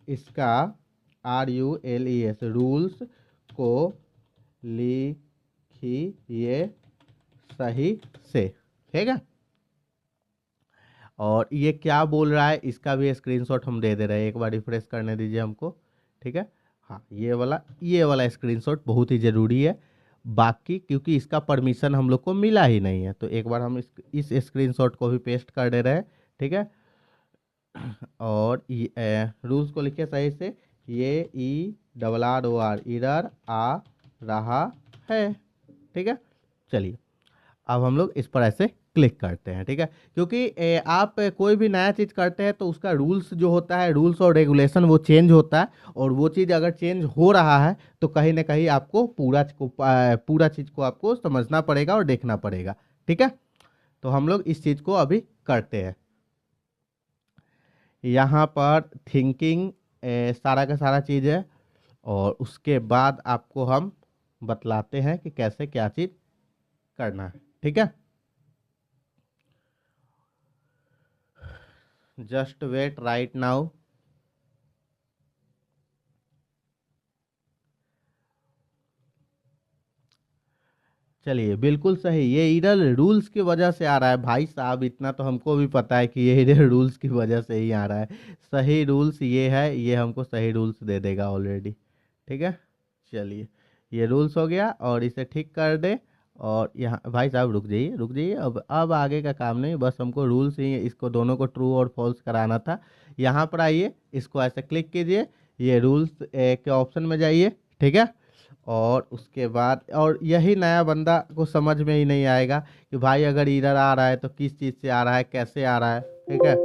इसका RULES रूल्स को लिखिए सही से, ठीक है। और ये क्या बोल रहा है इसका भी स्क्रीनशॉट हम दे दे रहे हैं, एक बार रिफ्रेश करने दीजिए हमको, ठीक है। हाँ ये वाला स्क्रीनशॉट बहुत ही ज़रूरी है, बाकी क्योंकि इसका परमिशन हम लोग को मिला ही नहीं है। तो एक बार हम इस स्क्रीनशॉट को भी पेस्ट कर दे रहे हैं, ठीक है। और रूल्स को लिखे सही से, ये ERROR इरर आ रहा है, ठीक है। चलिए अब हम लोग इस पर ऐसे क्लिक करते हैं, ठीक है। क्योंकि आप कोई भी नया चीज़ करते हैं तो उसका रूल्स जो होता है, रूल्स और रेगुलेशन वो चेंज होता है और वो चीज़ अगर चेंज हो रहा है तो कहीं ना कहीं आपको पूरा चीज़ को आपको समझना पड़ेगा और देखना पड़ेगा, ठीक है। तो हम लोग इस चीज़ को अभी करते हैं। यहाँ पर थिंकिंग सारा का सारा चीज़ है और उसके बाद आपको हम बतलाते हैं कि कैसे क्या चीज़ करना है, ठीक है। Just wait right now. चलिए बिल्कुल सही, ये इरर रूल्स की वजह से आ रहा है भाई साहब, इतना तो हमको भी पता है कि ये इरर रूल्स की वजह से ही आ रहा है। सही रूल्स ये है, ये हमको सही रूल्स दे देगा ऑलरेडी, ठीक है। चलिए ये रूल्स हो गया और इसे ठीक कर दे। और यहाँ भाई साहब रुक जाइए रुक जाइए, अब आगे का काम नहीं, बस हमको रूल्स ही इसको दोनों को ट्रू और फॉल्स कराना था। यहाँ पर आइए, इसको ऐसे क्लिक कीजिए, ये रूल्स के ऑप्शन में जाइए, ठीक है। और उसके बाद, और यही नया बंदा को समझ में ही नहीं आएगा कि भाई अगर इधर आ रहा है तो किस चीज़ से आ रहा है, कैसे आ रहा है, ठीक है।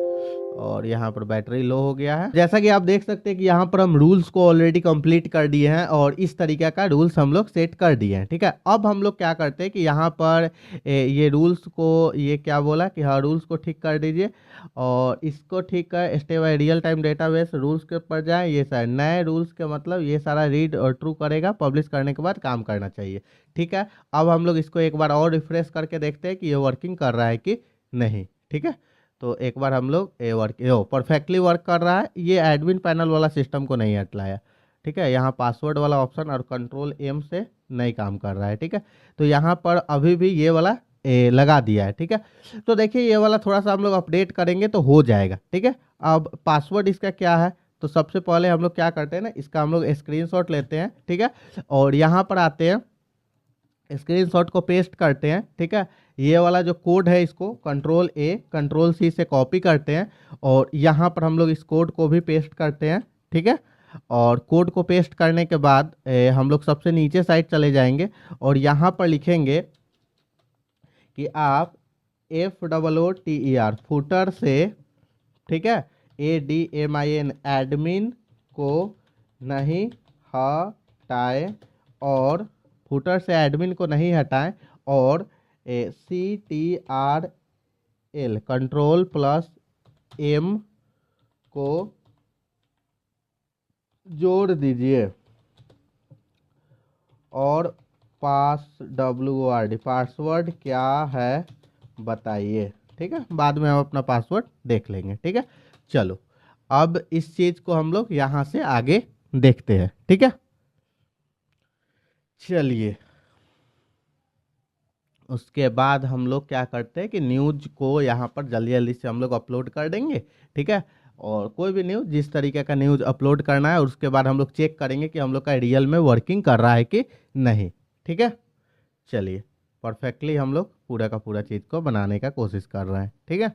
और यहाँ पर बैटरी लो हो गया है। जैसा कि आप देख सकते हैं कि यहाँ पर हम रूल्स को ऑलरेडी कंप्लीट कर दिए हैं और इस तरीके का रूल्स हम लोग सेट कर दिए हैं। ठीक है, अब हम लोग क्या करते हैं कि यहाँ पर ये रूल्स को, ये क्या बोला कि हाँ रूल्स को ठीक कर दीजिए और इसको ठीक कर stay by real time database rules के ऊपर जाए। ये सारे नए रूल्स के मतलब ये सारा रीड और ट्रू करेगा, पब्लिश करने के बाद काम करना चाहिए। ठीक है, अब हम लोग इसको एक बार और रिफ्रेश करके देखते हैं कि ये वर्किंग कर रहा है कि नहीं। ठीक है, तो एक बार हम लोग परफेक्टली वर्क कर रहा है। ये एडमिन पैनल वाला सिस्टम को नहीं हटलाया। ठीक है, यहाँ पासवर्ड वाला ऑप्शन और कंट्रोल एम से नहीं काम कर रहा है। ठीक है, तो यहाँ पर अभी भी ये वाला लगा दिया है। ठीक है, तो देखिए ये वाला थोड़ा सा हम लोग अपडेट करेंगे तो हो जाएगा। ठीक है, अब पासवर्ड इसका क्या है, तो सबसे पहले हम लोग क्या करते हैं ना, इसका हम लोग स्क्रीनशॉट लेते हैं। ठीक है, और यहाँ पर आते हैं, स्क्रीनशॉट को पेस्ट करते हैं। ठीक है, ये वाला जो कोड है इसको कंट्रोल ए कंट्रोल सी से कॉपी करते हैं और यहाँ पर हम लोग इस कोड को भी पेस्ट करते हैं। ठीक है, और कोड को पेस्ट करने के बाद हम लोग सबसे नीचे साइड चले जाएंगे और यहाँ पर लिखेंगे कि आप FOOTER फुटर से, ठीक है, ADMIN एडमिन को नहीं हटाएं और फुटर से एडमिन को नहीं हटाएं और CTRL कंट्रोल प्लस M को जोड़ दीजिए और पासवर्ड क्या है बताइए। ठीक है, बाद में हम अपना पासवर्ड देख लेंगे। ठीक है, चलो अब इस चीज को हम लोग यहां से आगे देखते हैं। ठीक है, चलिए उसके बाद हम लोग क्या करते हैं कि न्यूज को यहाँ पर जल्दी जल्दी से हम लोग अपलोड कर देंगे। ठीक है, और कोई भी न्यूज़ जिस तरीके का न्यूज़ अपलोड करना है उसके बाद हम लोग चेक करेंगे कि हम लोग का रियल में वर्किंग कर रहा है कि नहीं। ठीक है, चलिए परफेक्टली हम लोग पूरा का पूरा चीज़ को बनाने का कोशिश कर रहे हैं। ठीक है,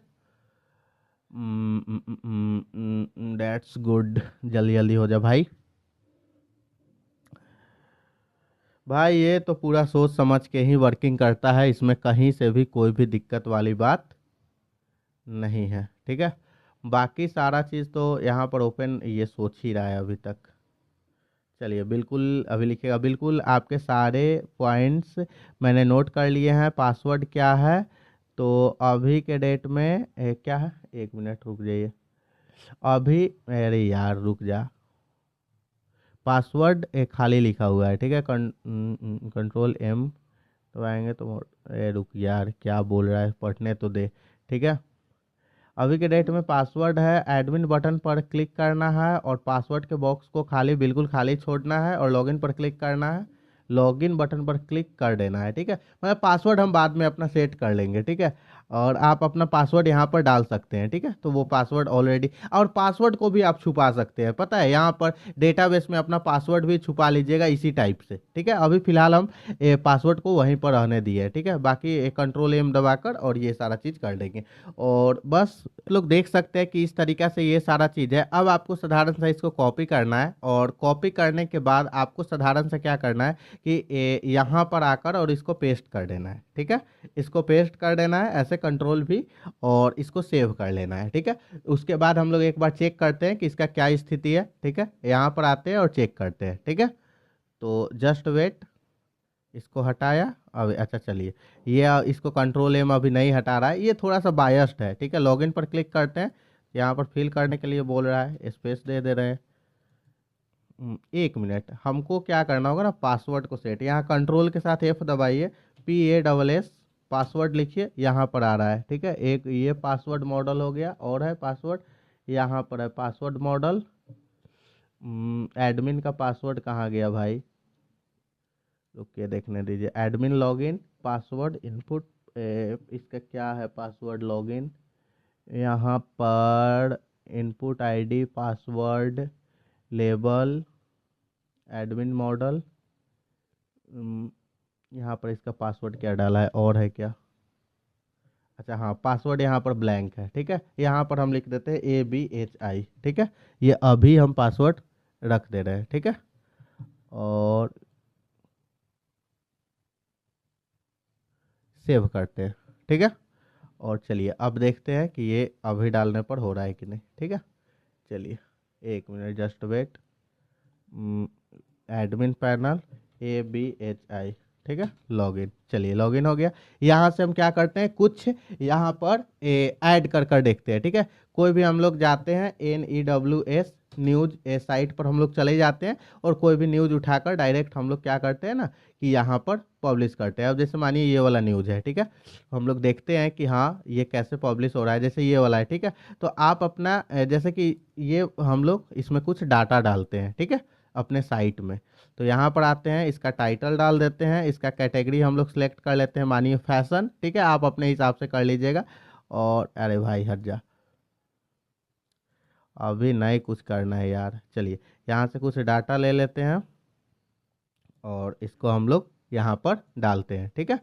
दैट्स गुड, जल्दी जल्दी हो जा भाई। भाई ये तो पूरा सोच समझ के ही वर्किंग करता है, इसमें कहीं से भी कोई भी दिक्कत वाली बात नहीं है। ठीक है, बाकी सारा चीज़ तो यहाँ पर ओपन ये सोच ही रहा है अभी तक। चलिए बिल्कुल अभी लिखेगा, बिल्कुल आपके सारे पॉइंट्स मैंने नोट कर लिए हैं। पासवर्ड क्या है, तो अभी के डेट में क्या है, एक मिनट रुक जाइए अभी, अरे यार रुक जा, पासवर्ड खाली लिखा हुआ है। ठीक है, कंट्रोल M दबाएंगे तो रुक यार क्या बोल रहा है, पढ़ने तो दे। ठीक है, अभी के डेट में पासवर्ड है, एडमिन बटन पर क्लिक करना है और पासवर्ड के बॉक्स को खाली बिल्कुल खाली छोड़ना है और लॉगिन पर क्लिक करना है, लॉगिन बटन पर क्लिक कर देना है। ठीक है, मतलब पासवर्ड हम बाद में अपना सेट कर लेंगे। ठीक है, और आप अपना पासवर्ड यहाँ पर डाल सकते हैं। ठीक है, तो वो पासवर्ड ऑलरेडी, और पासवर्ड को भी आप छुपा सकते हैं, पता है यहाँ पर डेटाबेस में अपना पासवर्ड भी छुपा लीजिएगा इसी टाइप से। ठीक है, अभी फिलहाल हम पासवर्ड को वहीं पर रहने दिए। ठीक है, बाकी कंट्रोल M दबाकर और ये सारा चीज़ कर देंगे और बस लोग देख सकते हैं कि इस तरीका से ये सारा चीज़ है। अब आपको साधारण सा इसको कॉपी करना है और कॉपी करने के बाद आपको साधारण से क्या करना है कि यहाँ पर आकर और इसको पेस्ट कर देना है। ठीक है, इसको पेस्ट कर देना है ऐसे कंट्रोल भी, और इसको सेव कर लेना है। ठीक है, उसके बाद हम लोग एक बार चेक करते हैं कि इसका क्या स्थिति है। ठीक है, यहाँ पर आते हैं और चेक करते हैं। ठीक है, तो जस्ट वेट, इसको हटाया अब, अच्छा चलिए ये इसको कंट्रोल M अभी नहीं हटा रहा है, ये थोड़ा सा बायस्ड है। ठीक है, लॉगिन पर क्लिक करते हैं, यहाँ पर फिल करने के लिए बोल रहा है, स्पेस दे रहे हैं। एक मिनट, हमको क्या करना होगा ना, पासवर्ड को सेट, यहाँ कंट्रोल के साथ F दबाइए, PASS पासवर्ड लिखिए, यहाँ पर आ रहा है। ठीक है, एक ये पासवर्ड मॉडल हो गया और है पासवर्ड, यहाँ पर है पासवर्ड मॉडल। एडमिन का पासवर्ड कहाँ गया भाई, रुकिए देखने दीजिए, एडमिन लॉगिन पासवर्ड इनपुट, इसका क्या है पासवर्ड लॉगिन, यहाँ पर input ID password label admin model, यहाँ पर इसका पासवर्ड क्या डाला है और है क्या, अच्छा हाँ पासवर्ड यहाँ पर ब्लैंक है। ठीक है, यहाँ पर हम लिख देते हैं ABHI। ठीक है, ये अभी हम पासवर्ड रख दे रहे हैं। ठीक है, और सेव करते हैं। ठीक है, और चलिए अब देखते हैं कि ये अभी डालने पर हो रहा है कि नहीं। ठीक है, चलिए 1 minute just wait. Admin panel ABHI, ठीक है, लॉगिन। चलिए लॉगिन हो गया। यहाँ से हम क्या करते हैं, कुछ यहाँ पर ऐड कर देखते हैं। ठीक है, कोई भी हम लोग जाते हैं NEWS न्यूज़ साइट पर हम लोग चले जाते हैं और कोई भी न्यूज़ उठाकर डायरेक्ट हम लोग क्या करते हैं ना कि यहाँ पर पब्लिश करते हैं। अब जैसे मानिए ये वाला न्यूज़ है, ठीक है, हम लोग देखते हैं कि हाँ ये कैसे पब्लिश हो रहा है। जैसे ये वाला है, ठीक है, तो आप अपना जैसे कि ये हम लोग इसमें कुछ डाटा डालते हैं, ठीक है, अपने साइट में। तो यहाँ पर आते हैं, इसका टाइटल डाल देते हैं, इसका कैटेगरी हम लोग सेलेक्ट कर लेते हैं, मानिए फैशन, ठीक है, आप अपने हिसाब से कर लीजिएगा। और अरे भाई हट जा, अभी नहीं कुछ करना है यार। चलिए यहाँ से कुछ डाटा ले लेते हैं और इसको हम लोग यहाँ पर डालते हैं। ठीक है,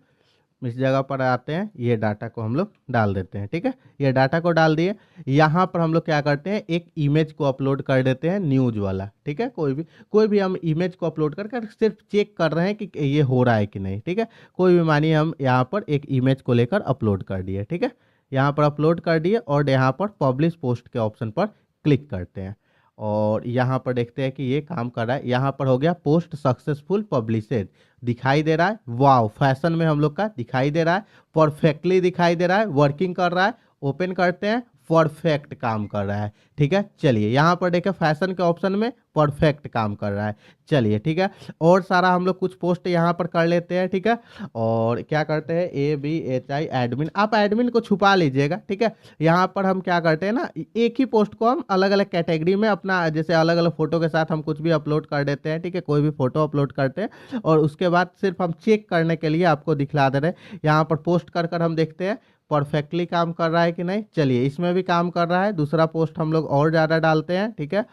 इस जगह पर आते हैं, ये डाटा को हम लोग डाल देते हैं। ठीक है, ये डाटा को डाल दिए। यहाँ पर हम लोग क्या करते हैं, एक इमेज को अपलोड कर देते हैं न्यूज़ वाला। ठीक है, कोई भी हम इमेज को अपलोड कर सिर्फ चेक कर रहे हैं कि ये हो रहा है कि नहीं। ठीक है, कोई भी मानिए हम यहाँ पर एक इमेज को लेकर अपलोड कर दिए। ठीक है, यहाँ पर अपलोड कर दिए और यहाँ पर पब्लिश पोस्ट के ऑप्शन पर क्लिक करते हैं और यहाँ पर देखते हैं कि ये काम कर रहा है। यहाँ पर हो गया पोस्ट सक्सेसफुल पब्लिशेड, दिखाई दे रहा है। वाव, फैशन में हम लोग का दिखाई दे रहा है, परफेक्टली दिखाई दे रहा है, वर्किंग कर रहा है। ओपन करते हैं, परफेक्ट काम कर रहा है। ठीक है, चलिए यहाँ पर देखें फैशन के ऑप्शन में परफेक्ट काम कर रहा है। चलिए ठीक है, और सारा हम लोग कुछ पोस्ट यहाँ पर कर लेते हैं। ठीक है, और क्या करते हैं ABHI एडमिन, आप एडमिन को छुपा लीजिएगा। ठीक है, यहाँ पर हम क्या करते हैं ना, एक ही पोस्ट को हम अलग अलग कैटेगरी में अपना जैसे अलग अलग फोटो के साथ हम कुछ भी अपलोड कर देते हैं। ठीक है, कोई भी फोटो अपलोड करते हैं और उसके बाद सिर्फ हम चेक करने के लिए आपको दिखला दे रहे हैं। यहाँ पर पोस्ट कर हम देखते हैं परफेक्टली काम कर रहा है कि नहीं। चलिए इसमें भी काम कर रहा है। दूसरा पोस्ट हम लोग और ज़्यादा डालते हैं। ठीक है,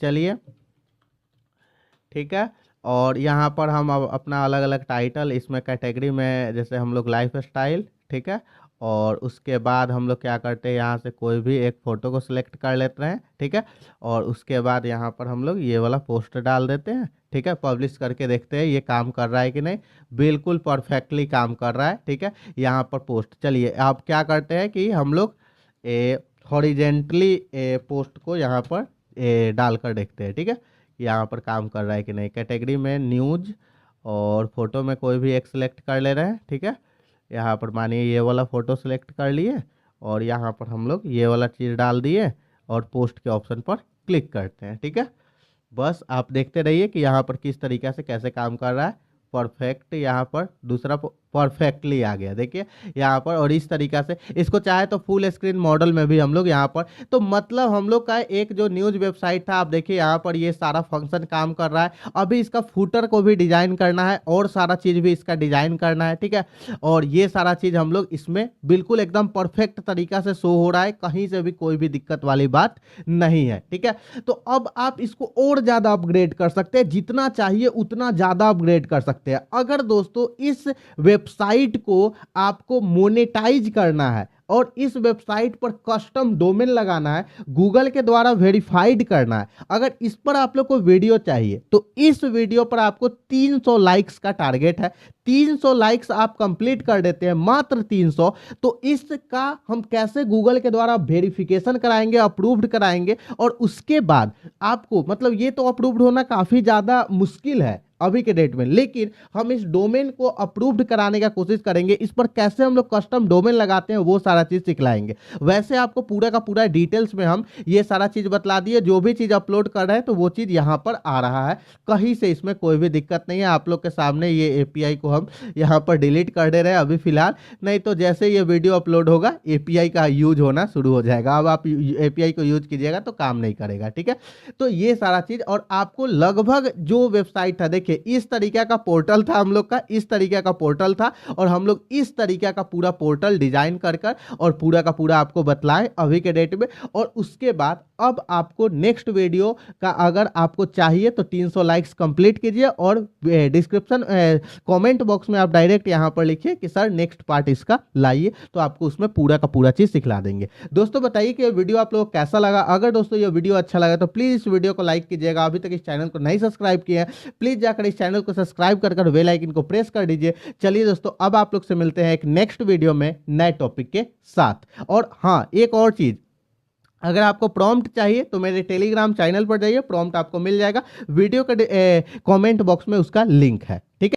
चलिए ठीक है, और यहाँ पर हम अब अपना अलग अलग टाइटल इसमें कैटेगरी में जैसे हम लोग लाइफ स्टाइल, ठीक है, और उसके बाद हम लोग क्या करते हैं, यहाँ से कोई भी एक फ़ोटो को सिलेक्ट कर लेते हैं। ठीक है, और उसके बाद यहाँ पर हम लोग ये वाला पोस्ट डाल देते हैं। ठीक है, पब्लिश करके देखते हैं ये काम कर रहा है कि नहीं। बिल्कुल परफेक्टली काम कर रहा है। ठीक है, यहाँ पर पोस्ट, चलिए आप क्या करते हैं कि हम लोग हॉरिजेंटली पोस्ट को यहाँ पर डालकर देखते हैं। ठीक है, यहाँ पर काम कर रहा है कि नहीं। कैटेगरी में न्यूज़ और फोटो में कोई भी एक सिलेक्ट कर ले रहे हैं। ठीक है, यहाँ पर मानिए ये वाला फ़ोटो सिलेक्ट कर लिए और यहाँ पर हम लोग ये वाला चीज़ डाल दिए और पोस्ट के ऑप्शन पर क्लिक करते हैं। ठीक है, बस आप देखते रहिए कि यहाँ पर किस तरीके से कैसे काम कर रहा है। परफेक्ट, यहाँ पर दूसरा परफेक्टली आ गया, देखिए यहाँ पर। और इस तरीका से इसको चाहे तो फुल स्क्रीन मॉडल में भी हम लोग यहाँ पर, तो मतलब हम लोग का एक जो न्यूज़ वेबसाइट था, आप देखिए यहाँ पर ये सारा फंक्शन काम कर रहा है। अभी इसका फूटर को भी डिजाइन करना है और सारा चीज़ भी इसका डिजाइन करना है। ठीक है, और ये सारा चीज़ हम लोग इसमें बिल्कुल एकदम परफेक्ट तरीका से शो हो रहा है, कहीं से भी कोई भी दिक्कत वाली बात नहीं है। ठीक है, तो अब आप इसको और ज़्यादा अपग्रेड कर सकते हैं, जितना चाहिए उतना ज़्यादा अपग्रेड कर सकते हैं। अगर दोस्तों इस वेबसाइट को आपको मोनेटाइज करना है और इस वेबसाइट पर कस्टम डोमेन लगाना है, गूगल के द्वारा वेरीफाइड करना है, अगर इस पर आप लोग को वीडियो चाहिए तो इस वीडियो पर आपको 300 लाइक्स का टारगेट है। 300 लाइक्स आप कंप्लीट कर देते हैं, मात्र 300, तो इसका हम कैसे गूगल के द्वारा वेरिफिकेशन कराएंगे, अप्रूव्ड कराएंगे, और उसके बाद आपको मतलब ये तो अप्रूव्ड होना काफी ज्यादा मुश्किल है अभी के डेट में, लेकिन हम इस डोमेन को अप्रूव्ड कराने का कोशिश करेंगे। इस पर कैसे हम लोग कस्टम डोमेन लगाते हैं वो सारा चीज सिखलाएंगे। वैसे आपको पूरा का पूरा डिटेल्स में हम ये सारा चीज बतला दिए, जो भी चीज अपलोड कर रहे हैं तो वो चीज यहाँ पर आ रहा है, कहीं से इसमें कोई भी दिक्कत नहीं है। आप लोग के सामने ये एपीआई को हम यहाँ पर डिलीट कर दे रहे हैं अभी फिलहाल, नहीं तो जैसे ये वीडियो अपलोड होगा एपीआई का यूज होना शुरू हो जाएगा। अब आप एपीआई को यूज कीजिएगा तो काम नहीं करेगा। ठीक है, तो ये सारा चीज, और आपको लगभग जो वेबसाइट था, देखिए इस तरीके का पोर्टल था हम लोग का, इस तरीके का पोर्टल था, और हम लोग इस तरीके का पूरा पोर्टल डिजाइन कर और पूरा का पूरा आपको बतलाएं अभी के डेट में। और उसके बाद अब आपको नेक्स्ट वीडियो का अगर आपको चाहिए तो 300 लाइक्स कंप्लीट कीजिए और डिस्क्रिप्शन कमेंट बॉक्स में आप डायरेक्ट यहां पर लिखिए कि सर नेक्स्ट पार्ट इसका लाइए, तो आपको उसमें पूरा का पूरा चीज सिखला देंगे। दोस्तों बताइए कि ये वीडियो आप लोगों को कैसा लगा। अगर दोस्तों ये वीडियो अच्छा लगा तो प्लीज इस वीडियो को लाइक कीजिएगा। अभी तक इस चैनल को नहीं सब्सक्राइब किया है प्लीज जाकर इस चैनल को सब्सक्राइब कर बेल आइकन को प्रेस कर दीजिए। चलिए दोस्तों, अब आप लोग से मिलते हैं एक नेक्स्ट वीडियो में नए टॉपिक के साथ। और हाँ, एक और चीज, अगर आपको प्रॉम्प्ट चाहिए तो मेरे टेलीग्राम चैनल पर जाइए, प्रॉम्प्ट आपको मिल जाएगा, वीडियो के कमेंट बॉक्स में उसका लिंक है। ठीक है।